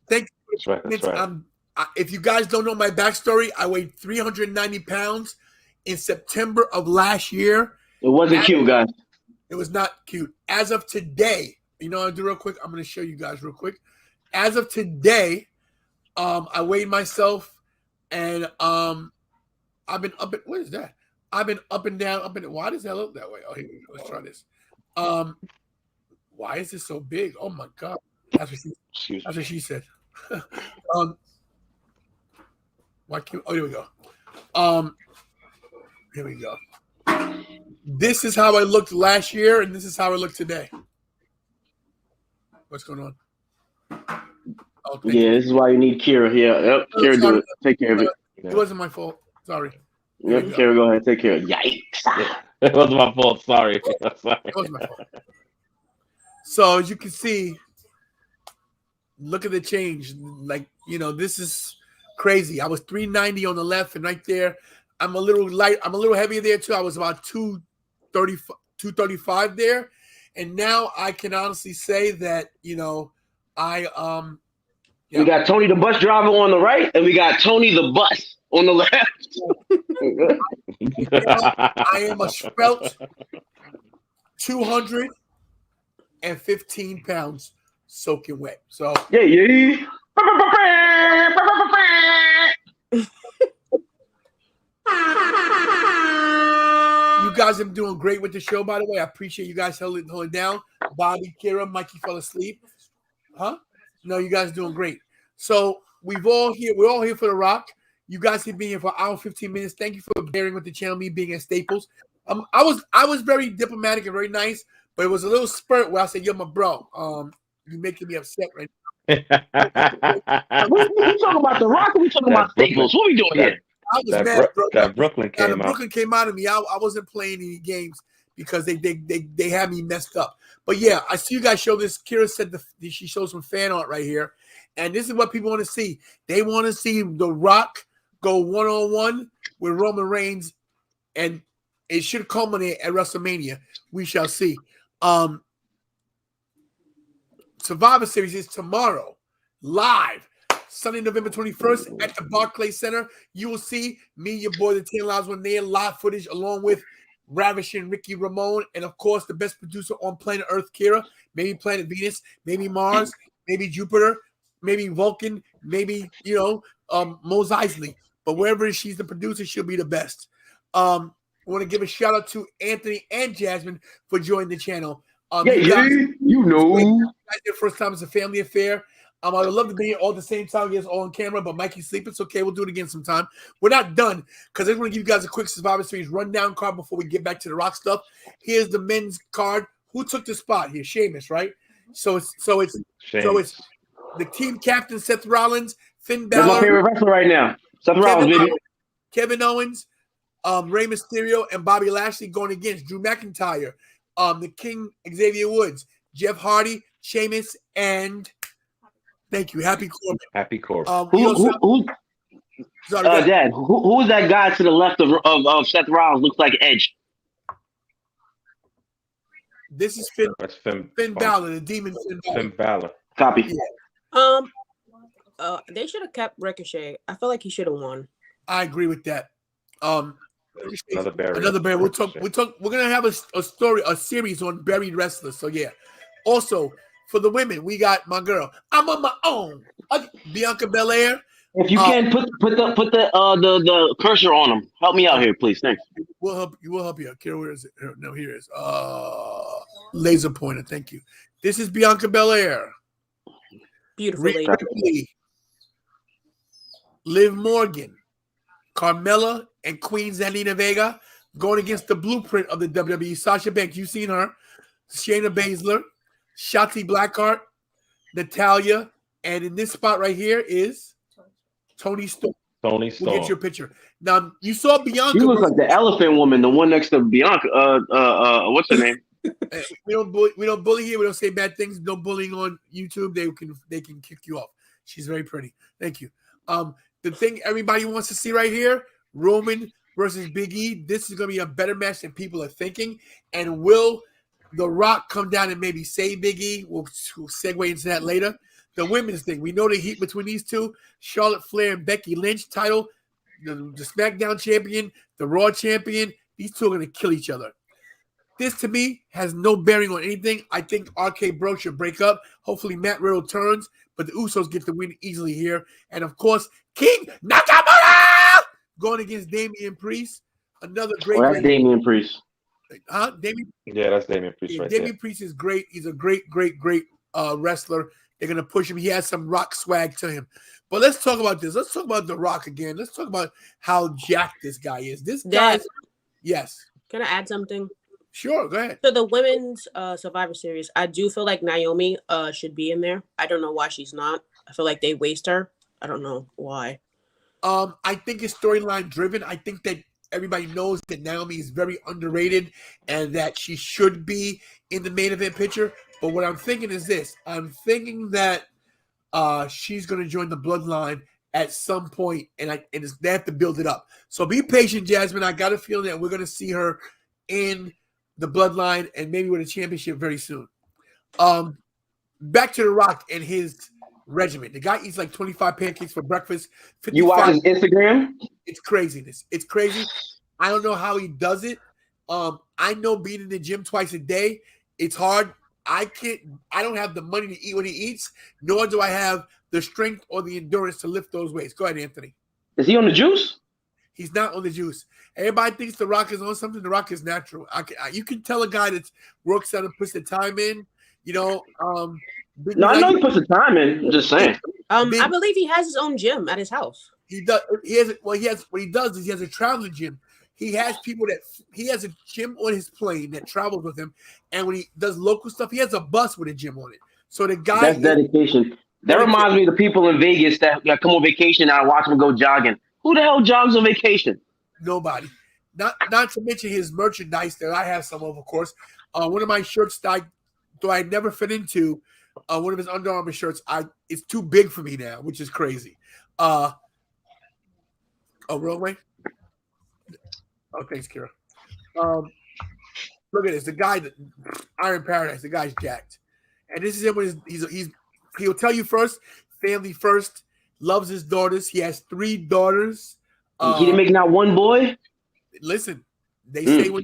Thank you. That's right. If you guys don't know my backstory, I weighed 390 pounds in September of last year. It wasn't cute, guys. It was not cute. As of today, you know what I'll do real quick? I'm going to show you guys real quick. As of today, I weighed myself, and I've been up. What is that? I've been up and down, Why does that look that way? Oh, here we go. Let's try this. Why is this so big? Oh my God. That's what she said. Why can't? Oh, here we go. Here we go. This is how I looked last year, and this is how I look today. What's going on? Oh, Yeah, this is why you need Kira here. Yep, Kira, do it. Take care of it. It wasn't my fault. Sorry. Yep, Kira, go ahead. Take care of it. Yikes. It wasn't my fault. Sorry. Sorry. It wasn't my fault. So as you can see, look at the change. Like, this is crazy. I was 390 on the left, and right there, I'm a little light. I'm a little heavier there too. I was about 235 there. And now I can honestly say that, I We got Tony the bus driver on the right, and we got Tony the bus on the left. I am a svelte 215 pounds soaking wet. So yeah. You guys are doing great with the show, by the way. I appreciate you guys holding it down. Bobby, Kira, Mikey fell asleep. Huh? No, you guys are doing great. So we're all here for The Rock. You guys have been here for an hour and 15 minutes. Thank you for bearing with the channel, me being at Staples. I was very diplomatic and very nice, but it was a little spurt where I said, "Yo, my bro, you're making me upset right now." We talking about The Rock or we talking about Staples? What are we doing here? I was mad, bro. That Brooklyn came out. Brooklyn came out of me. I wasn't playing any games because they had me messed up. But yeah, I see you guys show this. Kira said she showed some fan art right here, and this is what people want to see. They want to see The Rock go one-on-one with Roman Reigns, and it should culminate at WrestleMania. We shall see. Survivor Series is tomorrow, live. Sunday, November 21st at the Barclays Center. You will see me, your boy, the 10 Lives One there, live footage along with Ravishing Ricky Ramone, and of course, the best producer on planet Earth, Kira, maybe planet Venus, maybe Mars, maybe Jupiter, maybe Vulcan, maybe, Mos Eisley. But wherever she's the producer, she'll be the best. I want to give a shout out to Anthony and Jasmine for joining the channel. You know. Your first time as a family affair. I would love to be here all at the same time, yes, all on camera, but Mikey's sleeping. It's okay. We'll do it again sometime. We're not done because I just want to give you guys a quick Survivor Series rundown card before we get back to the Rock stuff. Here's the men's card. Who took the spot here? Sheamus, right? So it's the team captain Seth Rollins, Finn Balor. That's my favorite wrestler right now. Seth Rollins, baby. Kevin Owens, Rey Mysterio, and Bobby Lashley going against Drew McIntyre, the King Xavier Woods, Jeff Hardy, Sheamus, and thank you, Happy Corbin. Happy Corbin. Dad, who is that guy to the left of Seth Rollins? Looks like Edge. This is Finn. That's Finn Balor, the demon Finn Balor. Copy. Yeah. They should have kept Ricochet. I feel like he should have won. I agree with that. Another barrier. We're gonna have a series on buried wrestlers. So yeah. Also, for the women, we got my girl. I'm on my own. Bianca Belair. If you can put the cursor on them, help me out here, please. Thanks. We'll help you. Kira, where is it? No, here it is. Laser pointer. Thank you. This is Bianca Belair. Beautifully. Liv Morgan, Carmella, and Queen Zelina Vega going against the blueprint of the WWE. Sasha Banks, you've seen her. Shayna Baszler, Shotzi Blackheart, Natalya, and in this spot right here is Toni Storm. Toni Storm. We'll get your picture. Now, you saw Bianca. She looks like the elephant woman, the one next to Bianca. What's her name? We don't bully here. We don't say bad things. No bullying on YouTube. They can kick you off. She's very pretty. Thank you. The thing everybody wants to see right here, Roman versus Big E. This is going to be a better match than people are thinking. And will The Rock come down and maybe save Big E? We'll segue into that later. The women's thing. We know the heat between these two. Charlotte Flair and Becky Lynch title. The SmackDown champion, the Raw champion. These two are going to kill each other. This, to me, has no bearing on anything. I think RK Bro should break up. Hopefully, Matt Riddle turns, but the Usos get the win easily here. And, of course, King Nakamura going against Damian Priest. Another great. That's Damian Priest. Huh? Damian? Yeah, that's Damian Priest right there. Damian Priest is great. He's a great wrestler. They're going to push him. He has some Rock swag to him. But let's talk about this. Let's talk about The Rock again. Let's talk about how jacked this guy is. This guy. Yes. Can I add something? Sure, go ahead. So the women's Survivor Series, I do feel like Naomi should be in there. I don't know why she's not. I feel like they waste her. I don't know why. I think it's storyline driven. I think that everybody knows that Naomi is very underrated and that she should be in the main event picture. But what I'm thinking is this. I'm thinking that she's going to join the bloodline at some point, and they have to build it up. So be patient, Jasmine. I got a feeling that we're going to see her in the bloodline and maybe with a championship very soon. Back to The Rock and his regimen. The guy eats like 25 pancakes for breakfast. 55. You watch his Instagram? It's craziness. It's crazy. I don't know how he does it. I know being in the gym twice a day, it's hard. I don't have the money to eat what he eats, nor do I have the strength or the endurance to lift those weights. Go ahead, Anthony. Is he on the juice? He's not on the juice. Everybody thinks The Rock is on something. The Rock is natural. You can tell a guy that works out and puts the time in. No, I know he puts the time in. I'm just saying. I believe he has his own gym at his house. He does. What he does is he has a traveling gym. He has a gym on his plane that travels with him, and when he does local stuff, he has a bus with a gym on it. So the guy that's dedication. That reminds me of the people in Vegas that come on vacation and I watch them go jogging. Who the hell jogs on vacation? Nobody. Not to mention his merchandise that I have some of course. One of my shirts that I never fit into, one of his Under Armour shirts, it's too big for me now, which is crazy. Roadway? Oh, thanks, Kira. Look at this. The guy, Iron Paradise, the guy's jacked. And this is him when he'll tell you first, family first, loves his daughters. He has 3 daughters. He didn't make not one boy? Listen, they say when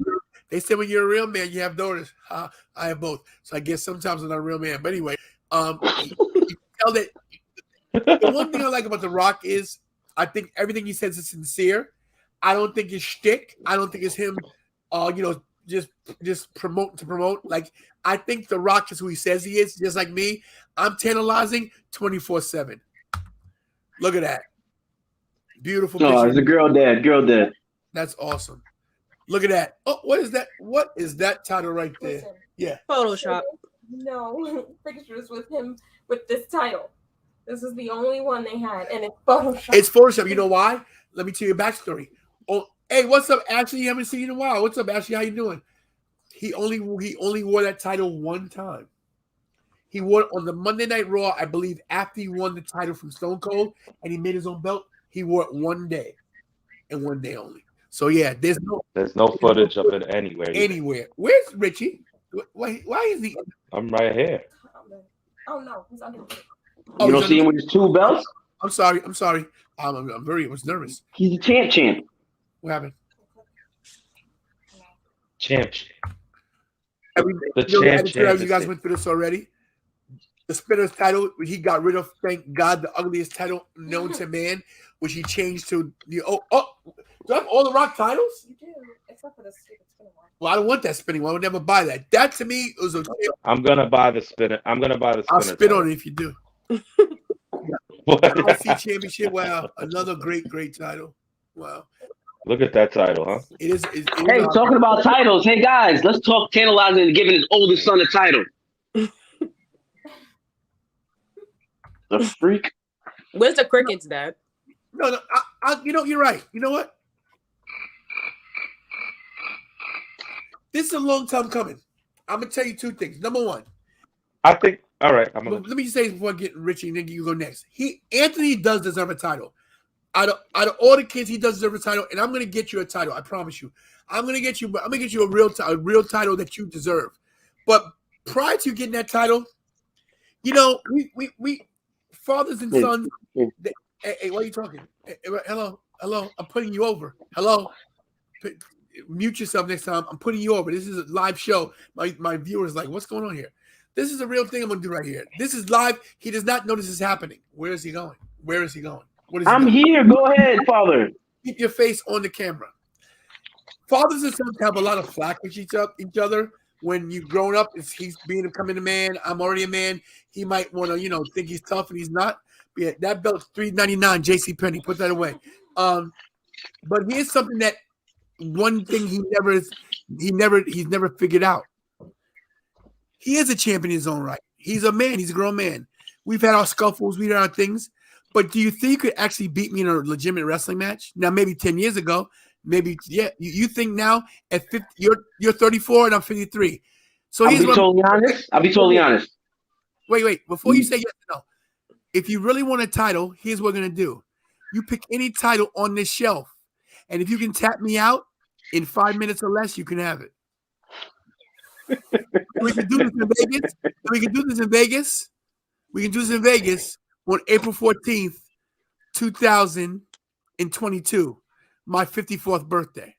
you're a real man, you have daughters. I have both. So I guess sometimes I'm not a real man. But anyway, you tell that the one thing I like about The Rock is I think everything he says is sincere. I don't think it's shtick. I don't think it's him, just promote. Like, I think The Rock is who he says he is, just like me. I'm tantalizing 24/7. Look at that. Beautiful picture. Oh, it's a girl dad. That's awesome. Look at that. Oh, what is that? What is that title right there? Listen, Yeah. Photoshop. No pictures with him with this title. This is the only one they had, and it's Photoshop. It's Photoshop. You know why? Let me tell you a backstory. Oh, hey, what's up, Ashley? You haven't seen you in a while. What's up, Ashley? How you doing? He only wore that title one time. He wore it on the Monday Night Raw, I believe, after he won the title from Stone Cold, and he made his own belt. He wore it one day, and one day only. So yeah, there's no footage of it anywhere. Anywhere. Where's Richie? Why is he? I'm right here. Oh no, he's under. You don't see him with his 2 belts? I'm sorry. I was nervous. He's a champ. What happened? Champ. You guys went through this already. The Spinner's title, he got rid of, thank God, the ugliest title known to man, which he changed to the do I have all the Rock titles? You do, except for the stupid spinning one. Well, I don't want that spinning one. I would never buy that. That to me was a. I'm gonna buy the spinner. I'll spin on it if you do. IC Championship. Wow, another great title. Wow. Look at that title, huh? It is. Hey, talking about titles. Hey guys, let's talk tantalizing and giving his oldest son a title. The freak. Where's the crickets, Dad? No. You're right. You know what? This is a long time coming. I'm gonna tell you 2 things. Number 1, I think. All right. Let me just say before I get Richie, and then you go next. Anthony does deserve a title. Out of all the kids, he does deserve a title, and I'm gonna get you a title. I promise you. I'm gonna get you a real title that you deserve. But prior to getting that title, we fathers and sons. Hey, why are you talking? Hey, hello. I'm putting you over. Hello. Mute yourself next time. I'm putting you over. This is a live show. My viewers like, what's going on here? This is a real thing I'm going to do right here. This is live. He does not know this is happening. Where is he going? What is he I'm here. Go ahead, father. Keep your face on the camera. Fathers and sons have a lot of flack with each other. When you've grown up, he's becoming a man. I'm already a man. He might want to, think he's tough and he's not. But yeah, that belt's $3.99. JCPenney, put that away. But here's something that one thing he's never figured out. He is a champion in his own right. He's a man. He's a grown man. We've had our scuffles. We've had our things. But do you think you could actually beat me in a legitimate wrestling match? Now, maybe 10 years ago, maybe, yeah. You think now at 50, you're 34 and I'm 53. So I'll be totally honest. Wait. Before you say yes or no, if you really want a title, here's what we're going to do. You pick any title on this shelf. And if you can tap me out in 5 minutes or less, you can have it. We can do this in Vegas. We can do this in Vegas on April 14th, 2022, my 54th birthday.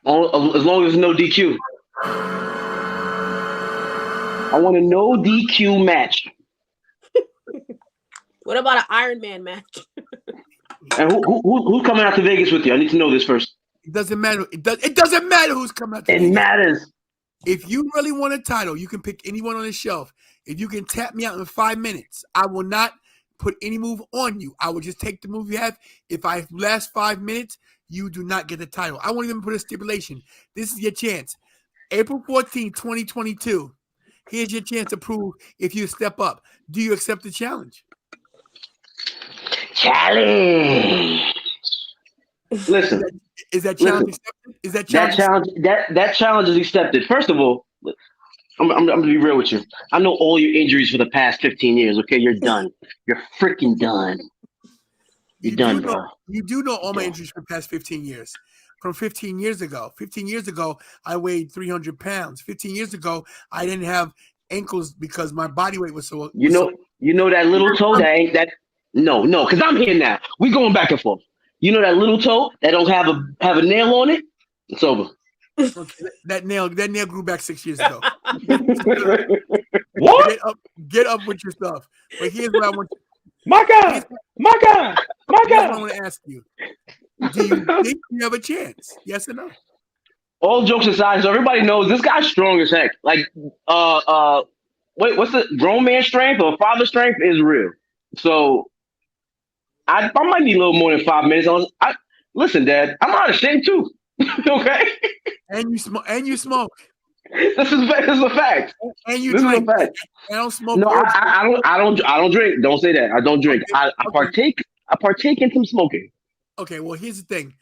As long as there's no DQ. I want a no DQ match. What about an Iron Man match? And who's coming out to Vegas with you? I need to know this first. It doesn't matter. It doesn't matter who's coming out to Vegas. It matters. If you really want a title, you can pick anyone on the shelf. If you can tap me out in 5 minutes, I will not put any move on you. I will just take the move you have. If I last 5 minutes, you do not get the title. I won't even put a stipulation. This is your chance. April 14th, 2022. Here's your chance to prove if you step up. Do you accept the challenge? Challenge. Listen. Is that challenge accepted? Is that challenge? That challenge is accepted. First of all, I'm gonna be real with you. I know all your injuries for the past 15 years. Okay, you're done. You're freaking done. You're done, bro. You do know all my injuries for the past 15 years. From 15 years ago. 15 years ago, I weighed 300 pounds. 15 years ago, I didn't have ankles because my body weight was so. You know that little toe that ain't that. No, because I'm here now. We going back and forth. You know that little toe that don't have a nail on it? It's over. Okay, that nail grew back 6 years ago. What? Get up with your stuff. But here's what I want you. My God. Here's what I want to ask you. Do you think you have a chance? Yes or no? All jokes aside, so everybody knows this guy's strong as heck. Like, wait, what's the grown man strength or father strength is real. So I might need a little more than 5 minutes. Listen, Dad, I'm not ashamed too. Okay. And you smoke. This is a fact. And you this drink. Is a fact. I don't smoke. No, I don't drink. Don't say that. I don't drink. Okay. I partake in some smoking. Okay, well, here's the thing.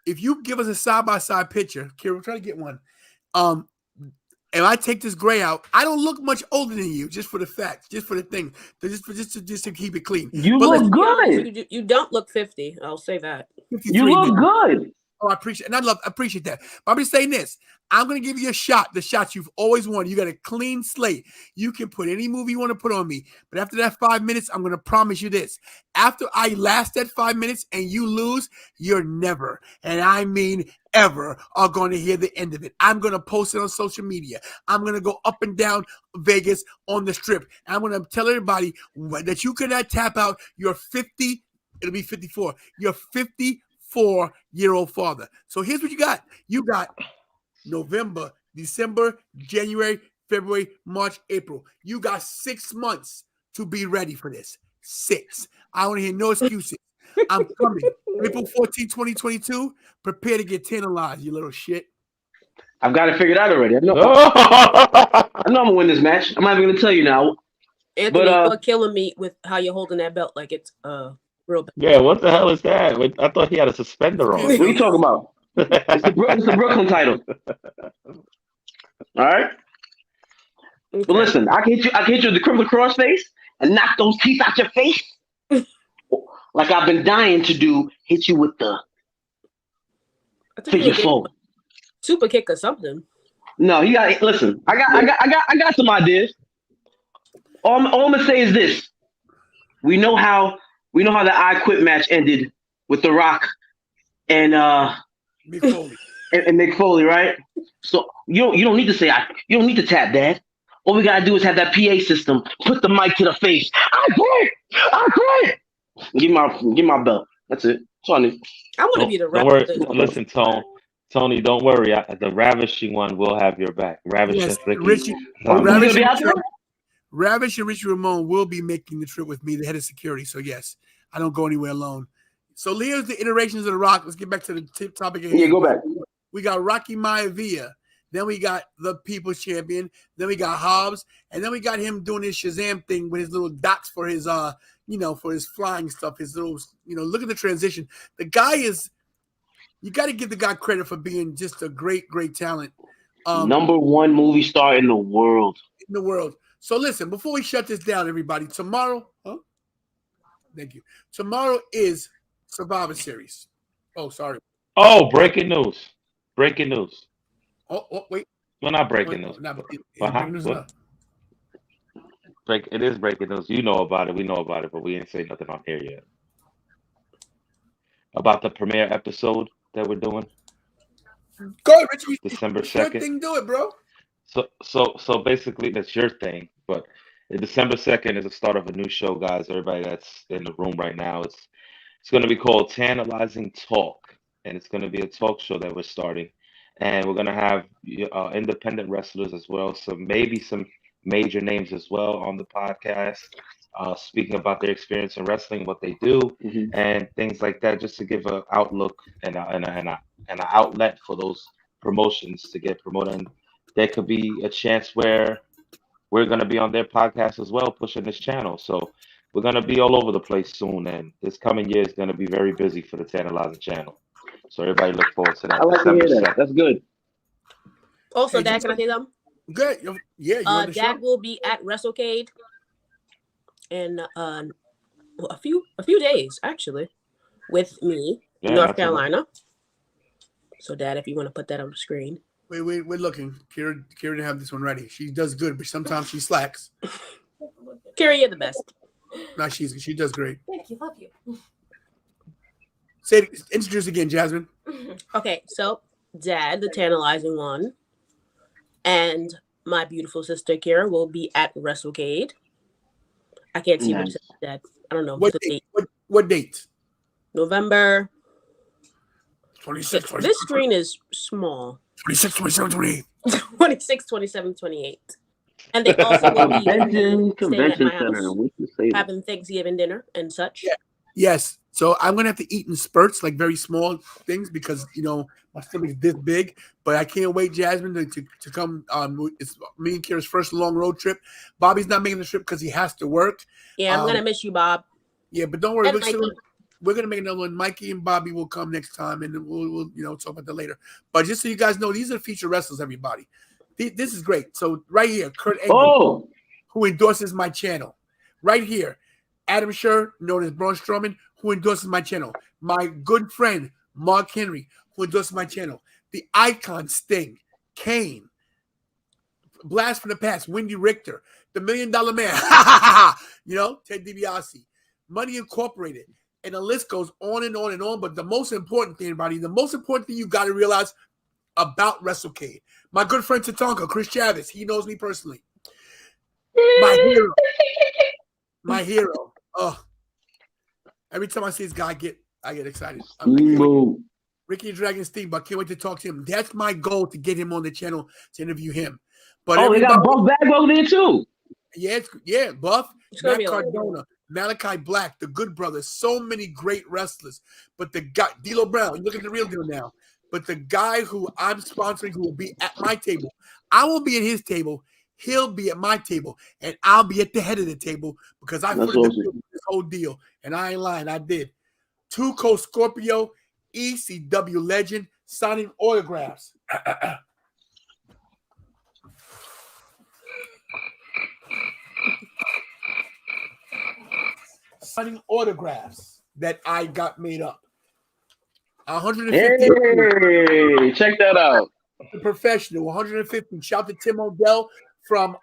If you give us a side-by-side picture, Kira, we'll try to get one. And I take this gray out, I don't look much older than you, just for the fact, just for the thing, just to keep it clean. You look good. You don't look 50. I'll say that. You look good. Oh, I appreciate, and I appreciate that. But I'm just saying this. I'm going to give you a shot, the shot you've always wanted. You got a clean slate. You can put any movie you want to put on me. But after that 5 minutes, I'm going to promise you this. After I last that 5 minutes and you lose, you're never, and I mean ever, are going to hear the end of it. I'm going to post it on social media. I'm going to go up and down Vegas on the strip. And I'm going to tell everybody that you cannot tap out your 50, it'll be 54, your 54-year-old father. So here's what you got. You got November, December, January, February, March, April. You got 6 months to be ready for this. 6. I want to hear no excuses. I'm coming. April 14, 2022. Prepare to get tantalized, you little shit. I've got it figured out already. I know I'm going to win this match. I'm not even going to tell you now. Anthony, you're killing me with how you're holding that belt like it's real bad. Yeah, what the hell is that? I thought he had a suspender on. What are you talking about? It's the Brooklyn title. All right. Okay. But listen, I can hit you with the crippler crossface and knock those teeth out your face, like I've been dying to do. Hit you with the figure four, super kick or something. No, you got. Listen, I got some ideas. All I'm gonna say is this: we know how the I Quit match ended with The Rock and Mick Foley. and Mick Foley, right? So you don't need to say you don't need to tap, Dad. All we gotta do is have that PA system. Put the mic to the face. I quit. Give my belt. That's it. That's all I need. I want to be the Don't worry. Listen, Tony, don't worry. The Ravishing one will have your back. Ravish and Ricky. Ravish and Richie Ramone will be making the trip with me, the head of security. So yes, I don't go anywhere alone. So here's the iterations of The Rock. Let's get back to the topic at Yeah, hand. go back. We got Rocky Maivia. Then we got the People's Champion. Then we got Hobbs. And then we got him doing his Shazam thing with his little dots for his, for his flying stuff. His little, look at the transition. The guy is, you got to give the guy credit for being just a great, great talent. Number one movie star in the world. So listen, before we shut this down, everybody, tomorrow, thank you. Tomorrow is Survivor Series. Oh, sorry. Oh, breaking news. Breaking news. Oh, wait. Well, not breaking news. It is breaking news. You know about it. We know about it, but we ain't say nothing on here yet. About the premiere episode that we're doing. Go ahead, Richie. December It's your 2nd. thing, do it, bro. So basically, that's your thing. But December 2nd is the start of a new show, guys. Everybody that's in the room right now, it's going to be called Tantalizing Talk, and it's going to be a talk show that we're starting, and we're going to have independent wrestlers as well, so maybe some major names as well on the podcast, speaking about their experience in wrestling, what they do, and things like that, just to give an outlook and an outlet for those promotions to get promoted. And there could be a chance where we're going to be on their podcast as well, pushing this channel. So we're going to be all over the place soon, and this coming year is going to be very busy for the Tantalizing channel. So everybody look forward to that. I like to hear that. That's good. Also, Dad, can I say something? Good. Yeah, you're on the Dad show. will be at WrestleCade in a few days, actually, with me, North Carolina. So, Dad, if you want to put that on the screen. We're looking. Kira didn't have this one ready. She does good, but sometimes she slacks. Kira, you're the best. No, she does great. Thank you. Love you. Introduce again, Jasmine. Okay, so Dad, the tantalizing one, and my beautiful sister Kira will be at WrestleCade. I can't see what Dad. I don't know. What date? What date? November 26. This screen is small. 26, 27, 28. 26, 27, 28. And they also will be Convention staying at my house, having Thanksgiving dinner and such. Yeah. Yes. So I'm gonna have to eat in spurts, like very small things, because my stomach's this big. But I can't wait, Jasmine, to come. It's me and Kira's first long road trip. Bobby's not making the trip because he has to work. Yeah, I'm gonna miss you, Bob. Yeah, but don't worry. And We're gonna make another one. Mikey and Bobby will come next time, and we'll talk about that later. But just so you guys know, these are featured wrestlers, everybody. This is great. So right here, Kurt Angle, who endorses my channel. Right here, Adam Scher, known as Braun Strowman, who endorses my channel. My good friend Mark Henry, who endorses my channel. The Icon Sting, Kane, Blast from the Past, Wendy Richter, the $1 Million Man, Ted DiBiase, Money Incorporated. And the list goes on and on and on. But the most important thing, everybody, you got to realize about WrestleCade. My good friend Tatanka, Chris Chavez, he knows me personally. My hero. Oh, every time I see this guy, I get excited. Ricky Dragon Steamboat. I can't wait to talk to him. That's my goal, to get him on the channel to interview him. But they got Buff Bagwell there too. Yeah, Buff, Matt Cardona, Malachi Black, the Good Brothers, so many great wrestlers. But the guy, D'Lo Brown, look at the real deal now. But the guy who I'm sponsoring, who will be at my table, I won't be at his table. He'll be at my table, and I'll be at the head of the table because I put in this whole deal. And I ain't lying, I did. 2 Coast Scorpio, ECW legend, signing autographs. Signing autographs that I got made up. 150. Hey, check that out. The professional, 150. Shout to Tim Odell from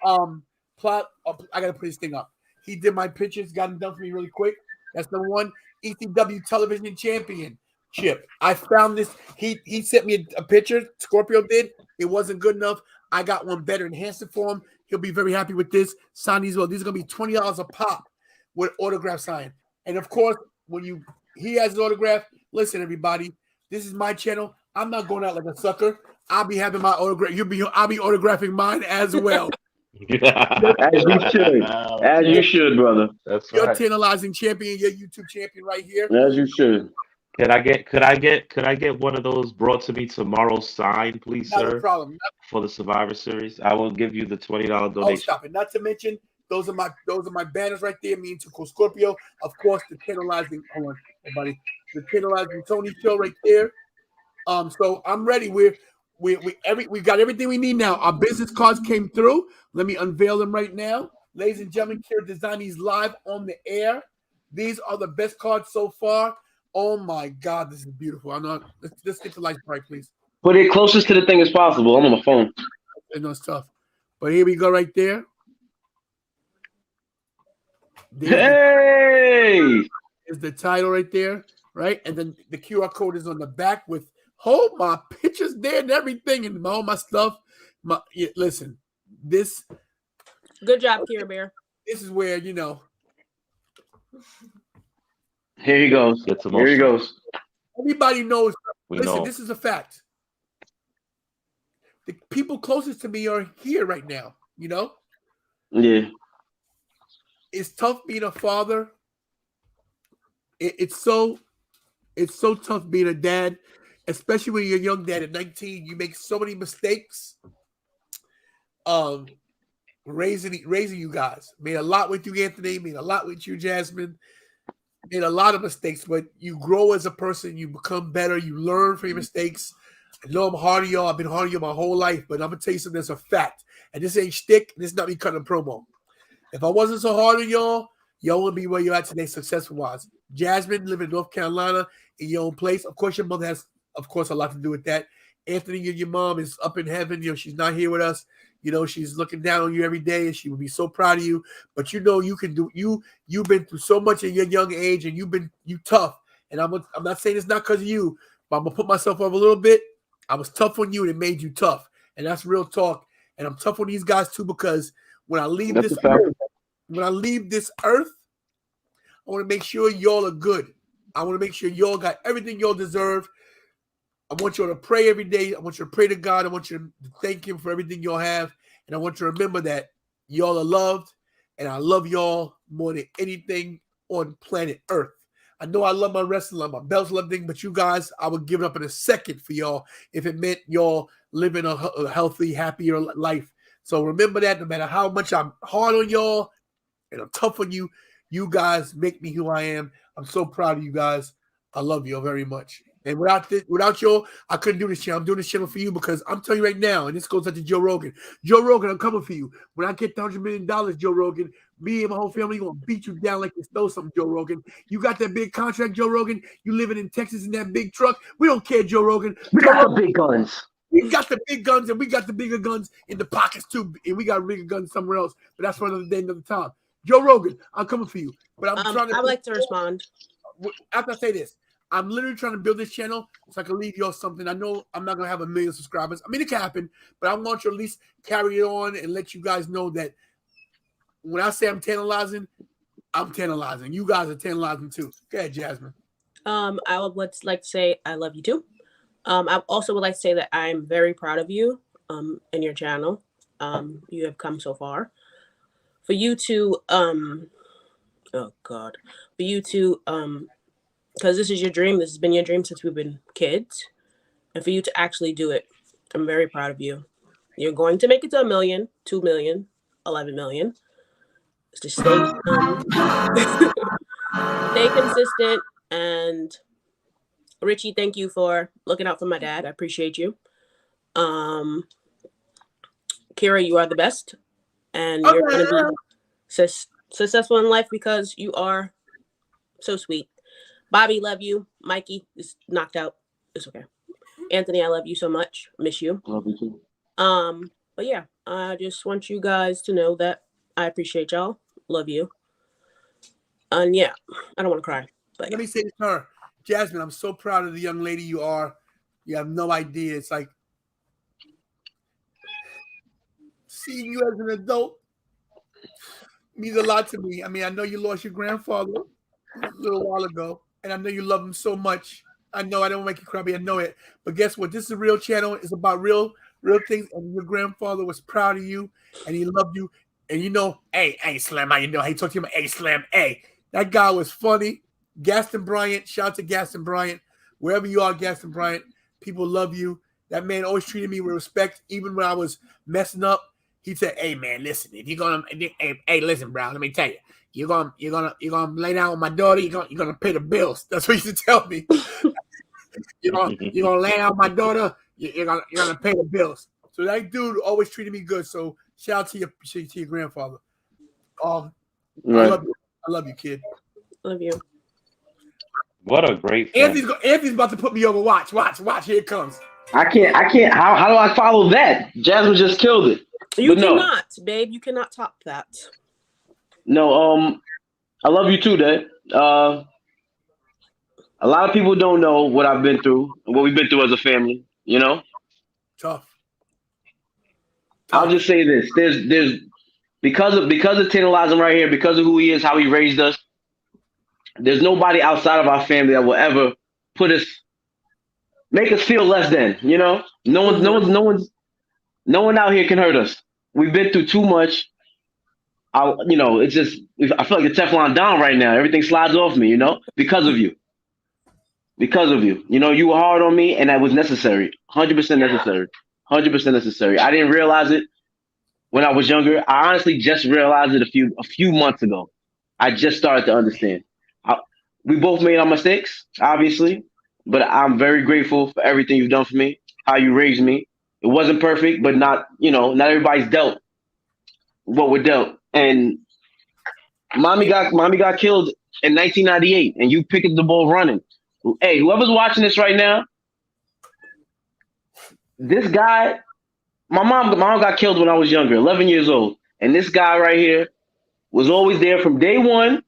Plot. I gotta put this thing up. He did my pictures, got them done for me really quick. That's number one. ECW Television Championship. I found this. He sent me a picture. Scorpio did. It wasn't good enough. I got one better, enhanced it for him. He'll be very happy with this. Sign these well. These are gonna be $20 a pop with autograph sign. And of course, when he has his autograph, listen, everybody, this is my channel. I'm not going out like a sucker. I'll be having my autograph. I'll be autographing mine as well. As you should. As you should, brother. That's You're right. tantalizing champion, your YouTube champion right here. As you should. Could I get one of those brought to me tomorrow signed, please, Not a sir, problem. for the Survivor Series? I will give you the $20 Oh, donation. stop it. Not to mention, those are my banners right there. Me and Tuco Scorpio. Of course, the tantalizing. Hold on, everybody. The tantalizing Tony show right there. So I'm ready. We got everything we need now. Our business cards came through. Let me unveil them right now. Ladies and gentlemen, Kira designed these live on the air. These are the best cards so far. Oh my God, this is beautiful. I'm not. Let's get the lights bright, please. Put it closest to the thing as possible. I'm on my phone. I know it's tough, but here we go right there. Hey! Is the title right there, right? And then the QR code is on the back with my pictures there and everything and all my stuff. Listen, this. Good job, Kira Bear. This is where Here he goes. Gets Here he emotional. goes. Everybody knows. Listen, know. this is a fact. The people closest to me are here right now. Yeah. It's tough being a father. It's so tough being a dad, especially when you're a young dad at 19. You make so many mistakes. Raising you guys. Made a lot with you, Anthony. Made a lot with you, Jasmine. Made a lot of mistakes, but you grow as a person. You become better. You learn from your mistakes. I know I'm hard on y'all. I've been hard on you my whole life, but I'm gonna tell you something that's a fact. And this ain't shtick. This is not me cutting a promo. If I wasn't so hard on y'all wouldn't be where you're at today, successful-wise. Jasmine, living in North Carolina in your own place. Of course, your mother has, of course, a lot to do with that. Anthony, your mom is up in heaven. She's not here with us. She's looking down on you every day, and she would be so proud of you. But you can do. You've been through so much at your young age, and you tough. And I'm not saying it's not because of you, but I'm gonna put myself up a little bit. I was tough on you, and it made you tough, and that's real talk. And I'm tough on these guys too because when I leave this earth, I want to make sure y'all are good. I want to make sure y'all got everything y'all deserve. I want you all to pray every day. I want you to pray to God. I want you to thank Him for everything y'all have. And I want you to remember that y'all are loved. And I love y'all more than anything on planet Earth. I know I love my wrestling, my belts, love things, but you guys, I would give it up in a second for y'all if it meant y'all living a healthy, happier life. So remember that no matter how much I'm hard on y'all and I'm tough on you, you guys make me who I am. I'm so proud of you guys. I love y'all very much. And without y'all, I couldn't do this channel. I'm doing this channel for you because I'm telling you right now, and this goes out to Joe Rogan. Joe Rogan, I'm coming for you. When I get the $100 million, Joe Rogan, me and my whole family going to beat you down like you stole something, Joe Rogan. You got that big contract, Joe Rogan. You living in Texas in that big truck. We don't care, Joe Rogan. We got the big guns. We got the big guns, and we got the bigger guns in the pockets too. And we got bigger guns somewhere else. But that's for another day, another time. Joe Rogan, I'm coming for you. But I'm trying to. I'd like to respond. After I say this, I'm literally trying to build this channel so I can leave y'all something. I know I'm not going to have 1 million subscribers. I mean, it can happen, but I want you to at least carry it on and let you guys know that when I say I'm tantalizing. You guys are tantalizing too. Go ahead, Jasmine. I would like to say I love you too. I also would like to say that I'm very proud of you and your channel. You have come so far. For you to because this is your dream. This has been your dream since we've been kids. And for you to actually do it, I'm very proud of you. You're going to make it to 1 million, 2 million, 11 million. Just stay consistent. And Richie, thank you for looking out for my dad. I appreciate you. Kira, you are the best. And you're going to be successful in life because you are so sweet. Bobby, love you. Mikey is knocked out. It's okay. Anthony, I love you so much. Miss you. Love you too. But yeah, I just want you guys to know that I appreciate y'all. Love you. And yeah, I don't want to cry. But let me say this to her. Jasmine, I'm so proud of the young lady you are. You have no idea. It's like seeing you as an adult means a lot to me. I mean, I know you lost your grandfather a little while ago, and I know you love him so much. I know I don't make you cry, but I know it. But guess what? This is a real channel. It's about real things. And your grandfather was proud of you, and he loved you. And hey, Slam, how you know? He talked to him, hey, Slam, hey. That guy was funny. Gaston Bryant, shout out to Gaston Bryant. Wherever you are, Gaston Bryant, people love you. That man always treated me with respect, even when I was messing up. He said, "Hey man, listen, if you're gonna, hey, listen, bro, let me tell you, you're gonna lay down with my daughter. You're gonna pay the bills." That's what he used to tell me. you're gonna lay down with my daughter. You're gonna pay the bills. So that dude always treated me good. So shout out to your grandfather. I love you. I love you, kid. Love you. What a great friend. Anthony's about to put me over. Watch. Here it comes. I can't. How do I follow that? Jasmine just killed it. You cannot, babe. You cannot top that. No. I love you too, Dad. A lot of people don't know what I've been through, what we've been through as a family. You know. Tough. I'll just say this: there's because of Tantalizing right here, because of who he is, how he raised us. There's nobody outside of our family that will ever make us feel less than. You know, no one out here can hurt us. We've been through too much. It's just I feel like a Teflon down right now. Everything slides off me, because of you. Because of you. You were hard on me, and that was necessary. 100% necessary. 100% necessary. I didn't realize it when I was younger. I honestly just realized it a few months ago. I just started to understand. We both made our mistakes, obviously, but I'm very grateful for everything you've done for me, how you raised me. It wasn't perfect, but not everybody's dealt what we're dealt. And mommy got killed in 1998, and you picked up the ball running. Hey, whoever's watching this right now, this guy, my mom got killed when I was younger, 11 years old, and this guy right here was always there from day one.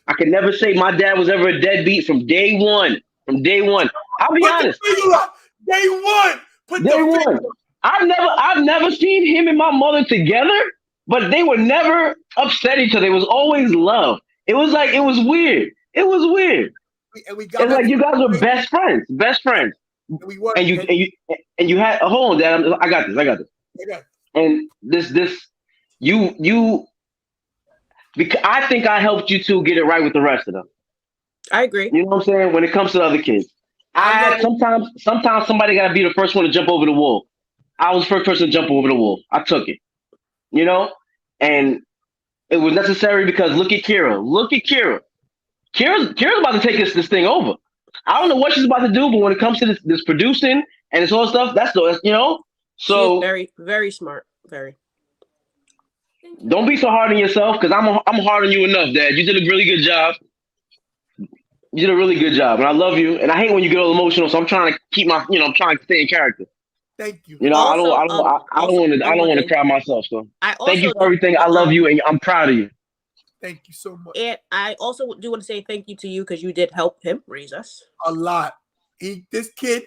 I can never say my dad was ever a deadbeat from day one. From day one, I'll be honest. Day one. Day one. I've never seen him and my mother together, but they were never upset each other. It was always love. It was weird. It was weird. It's like you guys were best friends. And you had hold on, Dad. I got this. Okay. And because I think I helped you two get it right with the rest of them. I agree. You know what I'm saying? When it comes to the other kids, sometimes somebody got to be the first one to jump over the wall. I was the first person to jump over the wall. I took it. And it was necessary because look at Kira. Kira's about to take this thing over. I don't know what she's about to do, but when it comes to this producing and this whole stuff, that's So she's very, very smart. Very. Don't be so hard on yourself, because I'm hard on you enough, Dad. You did a really good job. And I love you. And I hate when you get all emotional. So I'm trying to keep I'm trying to stay in character. Thank you. I don't want to cry myself. So thank you for everything. I love you, and I'm proud of you. Thank you so much. And I also do want to say thank you to you because you did help him raise us a lot. This kid,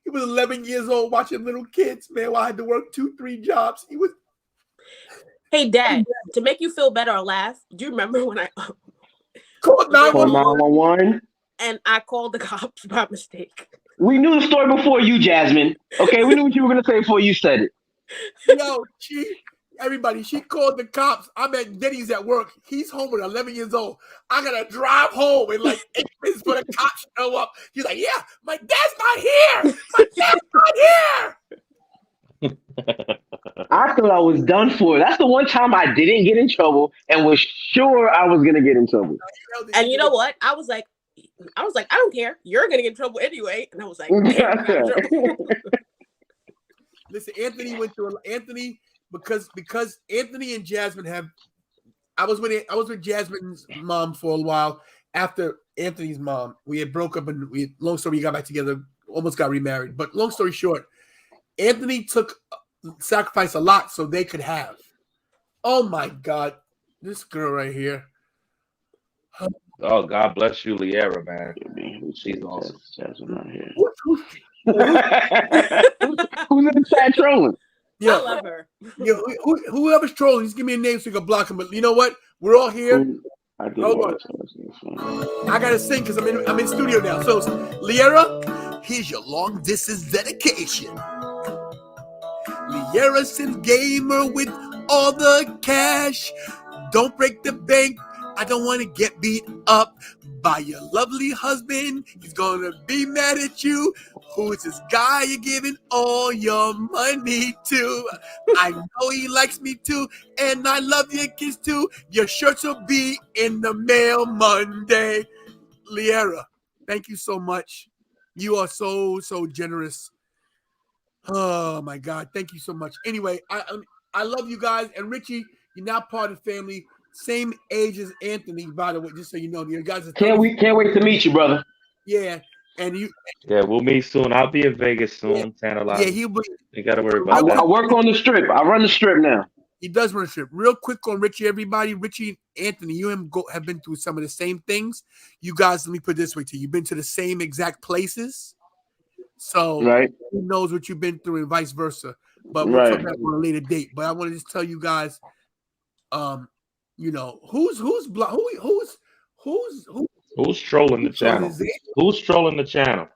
he was 11 years old watching little kids. Man, I had to work 2-3 jobs. He was. Hey, Dad, to make you feel better or laugh, do you remember when I called 911 and I called the cops by mistake? We knew the story before you, Jasmine. Okay, we knew what you were going to say before you said it. Yo, she called the cops. I'm at Denny's at work. He's home at 11 years old. I got to drive home in like 8 minutes for the cops to show up. He's like, yeah, my dad's not here. My dad's not here. I thought I was done for. That's the one time I didn't get in trouble and was sure I was gonna get in trouble. And you know what? I was like, I don't care. You're gonna get in trouble anyway. And I was like, listen, Anthony went through because Anthony and Jasmine I was with Jasmine's mom for a while. After Anthony's mom, we had broke up, and long story, we got back together, almost got remarried. But long story short, Anthony sacrificed a lot so they could have. Oh my God, this girl right here. Oh, God bless you, Liera, man. She's awesome. Who's in the chat trolling? I love her. Whoever's trolling, just give me a name so you can block him. But you know what? We're all here. Hold on. I gotta sing because I'm in studio now. So, Liera, here's your long distance dedication. Liera Sin Gamer with all the cash. Don't break the bank. I don't want to get beat up by your lovely husband. He's gonna be mad at you. Who is this guy you're giving all your money to? I know he likes me too, and I love your kids too. Your shirts will be in the mail Monday. Liera, thank you so much. You are so generous. Oh my God, thank you so much. Anyway, I love you guys, and Richie, you're now part of the family. Same age as Anthony, by the way, just so you know. You guys are Can't wait to meet you, brother. Yeah, and you. Yeah, we'll meet soon. I'll be in Vegas Yeah, soon. Tantalizing. he'll be. You got to worry I about that. work on the strip. I run the strip now. He does run a strip. Real quick on Richie, everybody. Richie, Anthony, you and him have been through some of the same things. You guys, let me put it this way to you. You've been to the same exact places. So Right. who knows what you've been through and vice versa. But we'll talk about it on a later date. But I want to just tell you guys, you know, who's trolling the channel? Who's trolling the channel?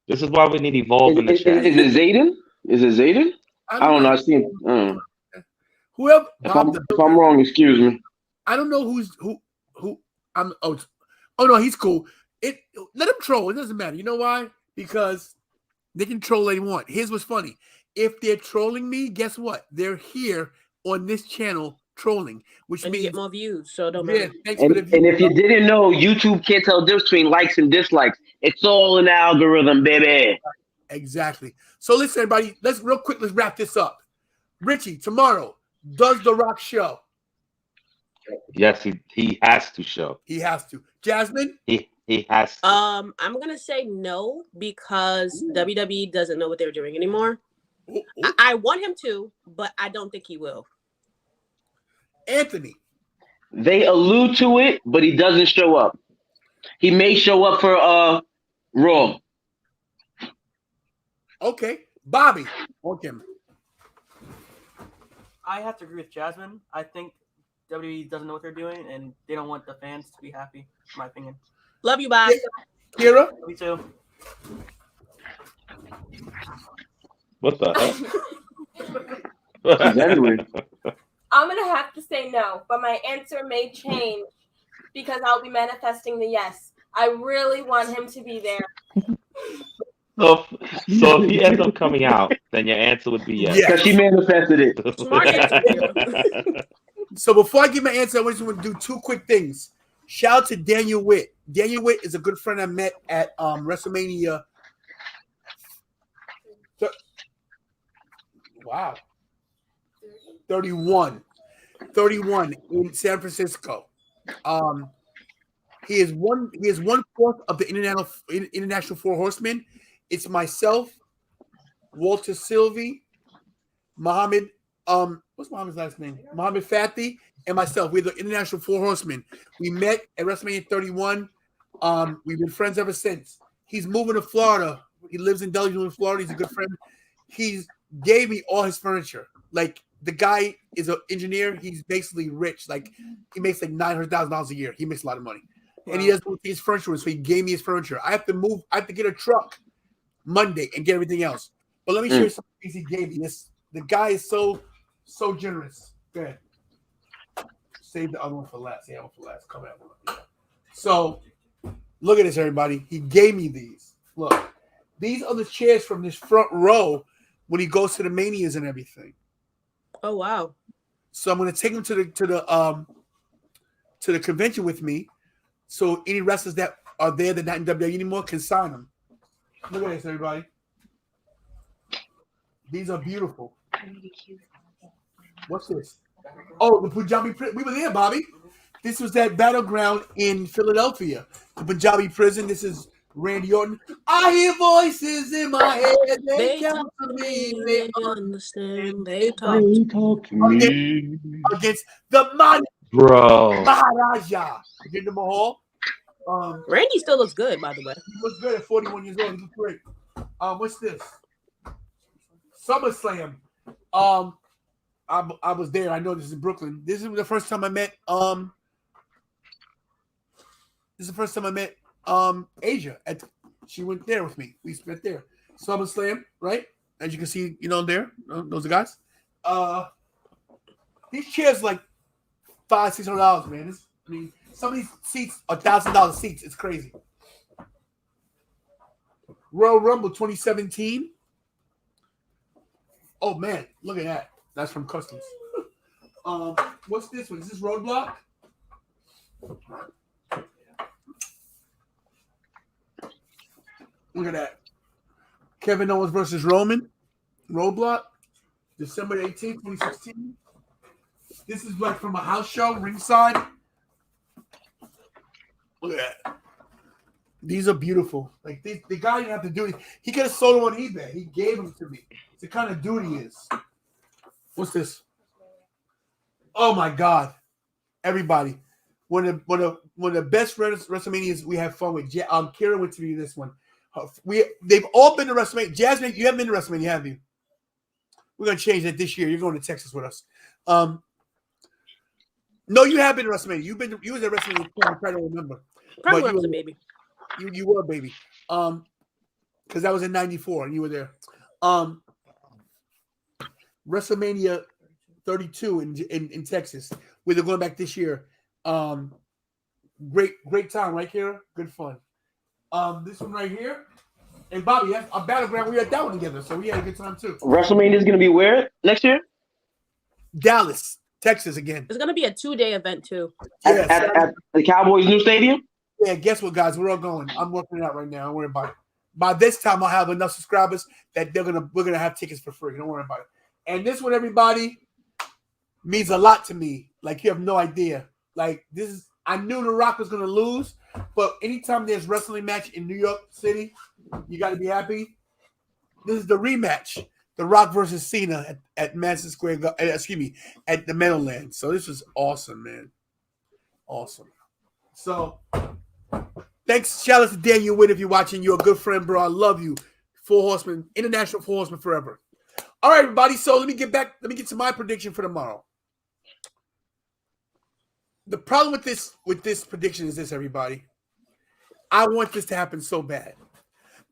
This is why we need Evolve in the chat. Is it Zayden? Is it Zayden? I don't know. I seen. Whoever. If I'm wrong, excuse me. I don't know who. I'm. Oh no, he's cool. Let him troll. It doesn't matter. You know why? Because they can troll they want. Here's what's funny. If they're trolling me, guess what? They're here on this channel trolling, which means you get more views. So don't matter. Thanks and, for the views. And if you didn't know, YouTube can't tell the difference between likes and dislikes. It's all an algorithm, baby. Exactly. So listen, everybody. Let's wrap this up. Richie, tomorrow, does The Rock show? Yes, he has to show. He has to. Jasmine? He has to. I'm gonna say no because WWE doesn't know what they're doing anymore. I want him to, but I don't think he will. Anthony? They allude to it, but he doesn't show up. He may show up for Raw. Okay. Bobby? Okay. I have to agree with Jasmine. I think WWE doesn't know what they're doing, and they don't want the fans to be happy, in my opinion. Love you, Bob. Kira? Me too. What the heck? I'm going to have to say no, but my answer may change because I'll be manifesting the yes. I really want him to be there. So if he ends up coming out, then your answer would be yes. Because she manifested it. Smart answer. So before I give my answer, I just want to do two quick things. Shout out to Daniel Witt. Daniel Witt is a good friend I met at WrestleMania. Wow. 31 in San Francisco. He is one fourth of the international Four Horsemen. It's myself, Walter Sylvie, Muhammad. What's Muhammad's last name? Muhammad Fatih, and myself. We're the international Four Horsemen. We met at WrestleMania 31. We've been friends ever since. He's moving to Florida. He lives in Delaware, Florida. He's a good friend. He gave me all his furniture. Like, the guy is an engineer. He's basically rich. Like, he makes like $900,000 a year. He makes a lot of money. Wow. And he doesn't take his furniture with, so he gave me his furniture. I have to move. I have to get a truck Monday and get everything else. But let me show you some things he gave me. The guy is so generous. Go ahead. Save the other one for last. Yeah, one for last. Come out. So, look at this, everybody. He gave me these. Look. These are the chairs from this front row when he goes to the Manias and everything. Oh, wow. So I'm going to take him to the convention with me. So any wrestlers that are there that not in WWE anymore can sign them. Look at this, everybody. These are beautiful. What's this? Oh, the Punjabi prison. We were there, Bobby. This was that battleground in Philadelphia. The Punjabi prison. This is Randy Orton. I hear voices in my head. They talk to me. They understand. They talk to me. Against the Maharaja. Jinder Mahal. Randy still looks good, by the way. He looks good at 41 years old. He looks great. What's this? SummerSlam. I was there. I know this is in Brooklyn. This is the first time I met Asia. She went there with me. We spent there. SummerSlam, right? As you can see, there. Those are guys. These chairs like $500-$600, man. Some of these seats are $1,000 seats. It's crazy. Royal Rumble 2017. Oh man, look at that. That's from Customs. What's this one? Is this Roadblock? Look at that. Kevin Owens versus Roman. Roadblock. December 18th, 2016. This is like from a house show, ringside. Look at that. These are beautiful. Like the guy didn't have to do it. He could have sold them on eBay. He gave them to me. It's the kind of dude he is. What's this? Oh my God. Everybody. One of the best WrestleManias we have fun with. Kira went to me this one. They've all been to WrestleMania. Jasmine, you haven't been to WrestleMania, have you? We're gonna change that this year. You're going to Texas with us. No, you have been to WrestleMania. You was at WrestleMania. I'm trying to remember. Probably But when I was a baby. You were a baby. Because that was in '94 and you were there. WrestleMania 32 in Texas. Where they're going back this year. Great time right here. Good fun. This one right here. And Bobby, that's a battleground. We had that one together, so we had a good time too. WrestleMania is going to be where next year? Dallas, Texas again. It's gonna be a 2-day event too. Yes. At the Cowboys' new stadium? Yeah, guess what, guys? We're all going. I'm working it out right now. Don't worry about it. By this time, I'll have enough subscribers that we're gonna have tickets for free. Don't worry about it. And this one, everybody, means a lot to me. Like you have no idea. Like this is. I knew The Rock was gonna lose, but anytime there's wrestling match in New York City, you got to be happy. This is the rematch. The Rock versus Cena at Madison Square. At the Meadowlands. So this is awesome, man. Awesome. So, thanks. Shout out to Daniel Witt if you're watching. You're a good friend, bro. I love you. Four Horsemen, International Four Horsemen forever. All right, everybody. So let me get to my prediction for tomorrow. The problem with this prediction is this, everybody. I want this to happen so bad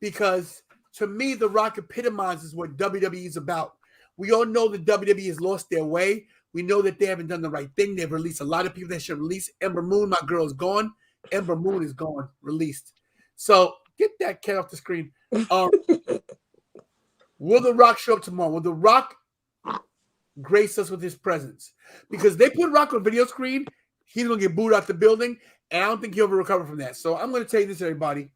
because to me, The Rock epitomizes what WWE is about. We all know that WWE has lost their way. We know that they haven't done the right thing. They've released a lot of people that should release. Ember Moon, my girl, is gone. Ember Moon is gone, released. So get that cat off the screen. Will The Rock show up tomorrow? Will The Rock grace us with his presence? Because they put Rock on video screen, he's going to get booed out the building, and I don't think he'll ever recover from that. So I'm going to tell you this, everybody.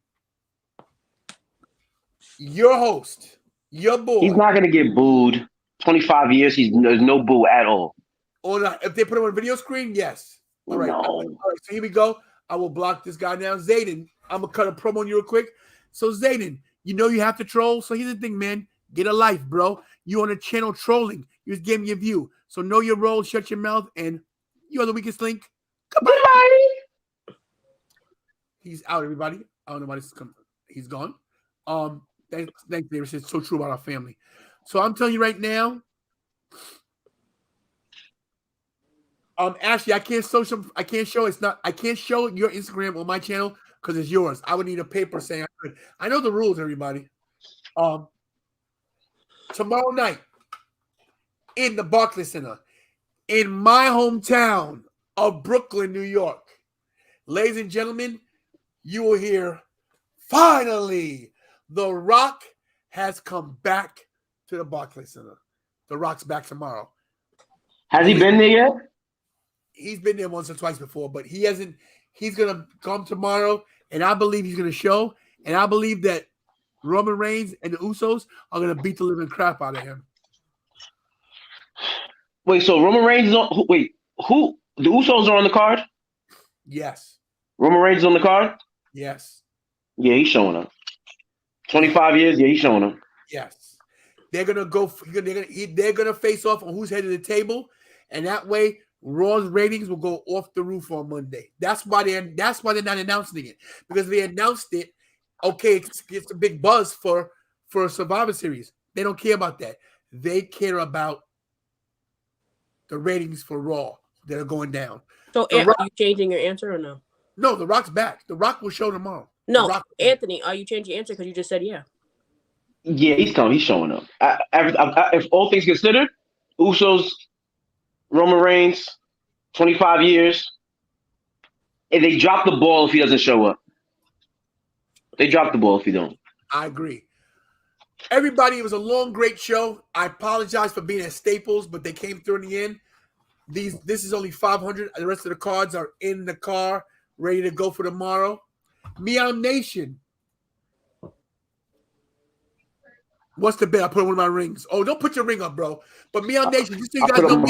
Your host, your boy. He's not going to get booed. 25 years, there's no boo at all. Or not. If they put him on video screen, yes. All right. No. All right. So here we go. I will block this guy now. Zayden, I'm going to cut a promo on you real quick. So Zayden, you know you have to troll. So here's the thing, man. Get a life, bro. You on a channel trolling. You just gave me a view. So know your role, shut your mouth, and you are the weakest link. Goodbye. He's out, everybody. I don't know why this is coming. He's gone. Thanks, David. It's so true about our family. So I'm telling you right now. Ashley, I can't show your Instagram on my channel because it's yours. I would need a paper saying I could. I know the rules, everybody. Tomorrow night in the Barclays Center, in my hometown of Brooklyn, New York. Ladies and gentlemen, you will hear finally The Rock has come back to the Barclays Center. The Rock's back tomorrow. Has he been there yet? He's been there once or twice before, but he hasn't. He's going to come tomorrow, and I believe he's going to show, and I believe that Roman Reigns and the Usos are going to beat the living crap out of him. Wait, so Roman Reigns is on. Wait, who? The Usos are on the card? Yes. Roman Reigns is on the card? Yes. Yeah, he's showing up. 25 years, yeah, he's showing up. Yes. They're gonna go. They're gonna face off on who's head of the table, and that way Raw's ratings will go off the roof on Monday. That's why they're not announcing it, because if they announced it, okay, it's a big buzz for Survivor Series. They don't care about that. They care about the ratings for Raw that are going down. So are you changing your answer or no? No, The Rock's back. The Rock will show tomorrow. No, Anthony, are you changing your answer because you just said yeah? Yeah, he's coming. He's showing up. If all things considered, Usos, Roman Reigns, 25 years. And they drop the ball if he doesn't show up. They drop the ball if he don't. I agree. Everybody, it was a long, great show. I apologize for being at Staples, but they came through in the end. This is only 500. The rest of the cards are in the car, ready to go for tomorrow. Meow Nation. What's the bet? I put on one of my rings. Oh, don't put your ring up, bro. But Meow Nation, just so you guys know,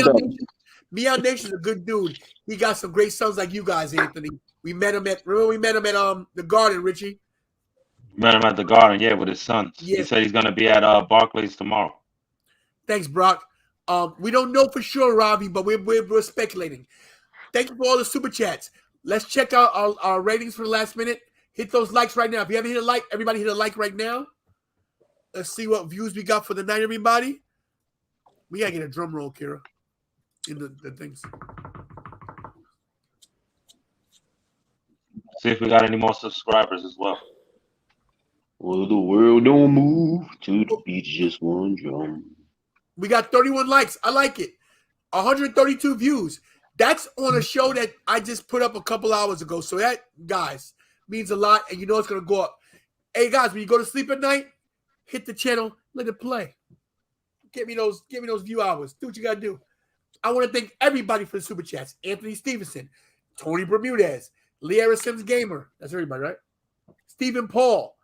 Meow Nation's a good dude. He got some great sons like you guys, Anthony. We met him at the Garden, Richie. Met him at the Garden, yeah, with his sons. Yeah. He said he's gonna be at Barclays tomorrow. Thanks, Brock. We don't know for sure, Robbie, but we're speculating. Thank you for all the super chats. Let's check out our ratings for the last minute. Hit those likes right now. If you haven't hit a like, everybody hit a like right now. Let's see what views we got for the night, everybody. We gotta get a drum roll, Kira, in the things. See if we got any more subscribers as well. Well, the world don't move to the beat just one drum. We got 31 likes. I like it. 132 views. That's on a show that I just put up a couple hours ago. So that, guys, means a lot, and you know it's gonna go up. Hey guys, when you go to sleep at night, hit the channel, let it play. Give me those view hours. Do what you gotta do. I want to thank everybody for the super chats. Anthony Stevenson, Tony Bermudez, Liara Sims Gamer. That's everybody, right? Stephen Paul.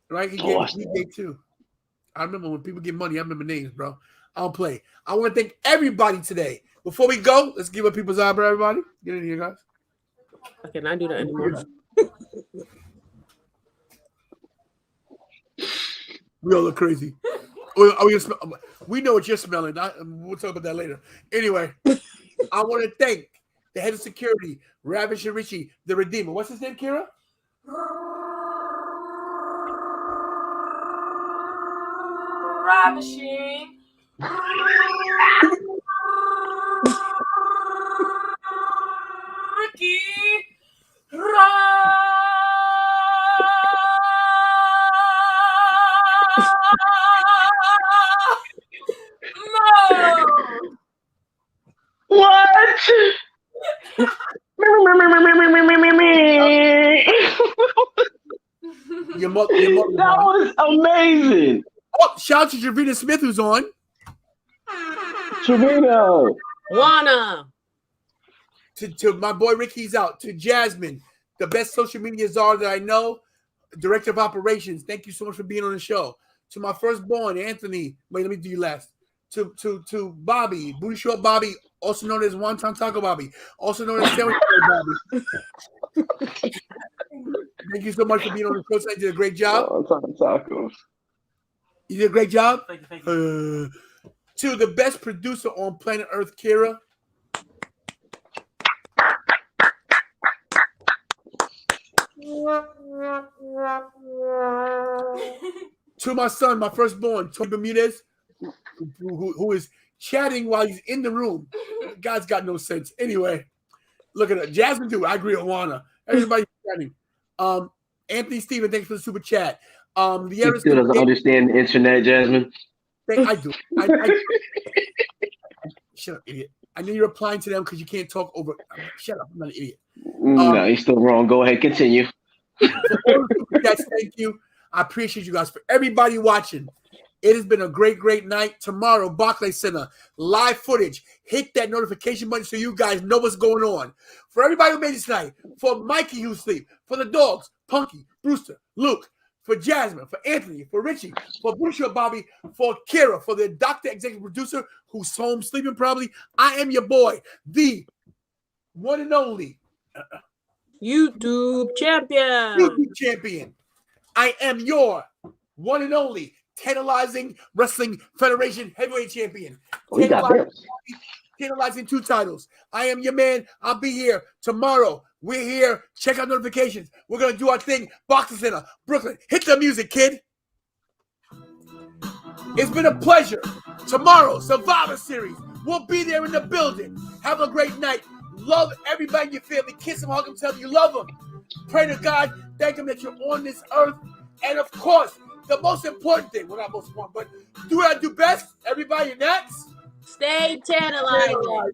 Right? He gave too. I remember when people give money, I remember names, bro. I don't play. I want to thank everybody today. Before we go, let's give a people's eyebrow, everybody. Get in here, guys. I cannot do that anymore. We all look crazy. We know what you're smelling. We'll talk about that later. Anyway, I want to thank the head of security, Ravish and Richie, the Redeemer. What's his name, Kira? Ravishing. Ricky. What? Your mother That was amazing. Oh, shout out to Javina Smith, who's on. Trevino. Juana. To my boy Ricky's out. To Jasmine, the best social media czar that I know, director of operations. Thank you so much for being on the show. To my firstborn, Anthony. Wait, let me do you last. To Bobby, Booty Short Bobby, also known as Wonton Taco Bobby, also known as Sandwich Bobby. Thank you so much for being on the show. You did a great job. Tacos. You did a great job. Thank you. To the best producer on planet Earth, Kira. To my son, my firstborn, Tony Bermudez, who is chatting while he's in the room. God's got no sense. Anyway, look at it. Jasmine, too. I agree with Juana. Everybody's chatting. Anthony Steven, thanks for the super chat. He still doesn't understand the internet, Jasmine. I do. Shut up, idiot. I know you're applying to them because you can't talk over. Shut up. I'm not an idiot. No, he's still wrong. Go ahead. Continue. Thank you. I appreciate you guys. For everybody watching, it has been a great, great night. Tomorrow, Barclays Center, live footage. Hit that notification button so you guys know what's going on. For everybody who made it tonight, for Mikey who's asleep, for the dogs, Punky, Brewster, Luke, for Jasmine, for Anthony, for Richie, for Busha Bobby, for Kira, for the doctor, executive producer who's home sleeping probably. I am your boy, the one and only YouTube champion. YouTube champion. I am your one and only Tantalizing Wrestling Federation heavyweight champion. Tantalizing 2 titles. I am your man. I'll be here tomorrow. We're here. Check out notifications. We're going to do our thing. Boxing Center, Brooklyn. Hit the music, kid. It's been a pleasure. Tomorrow, Survivor Series. We'll be there in the building. Have a great night. Love everybody in your family. Kiss them, hug them, tell them you love them. Pray to God. Thank him that you're on this earth. And of course, the most important thing, well, not most important, but do what I do best. Everybody next. Stay tantalizing.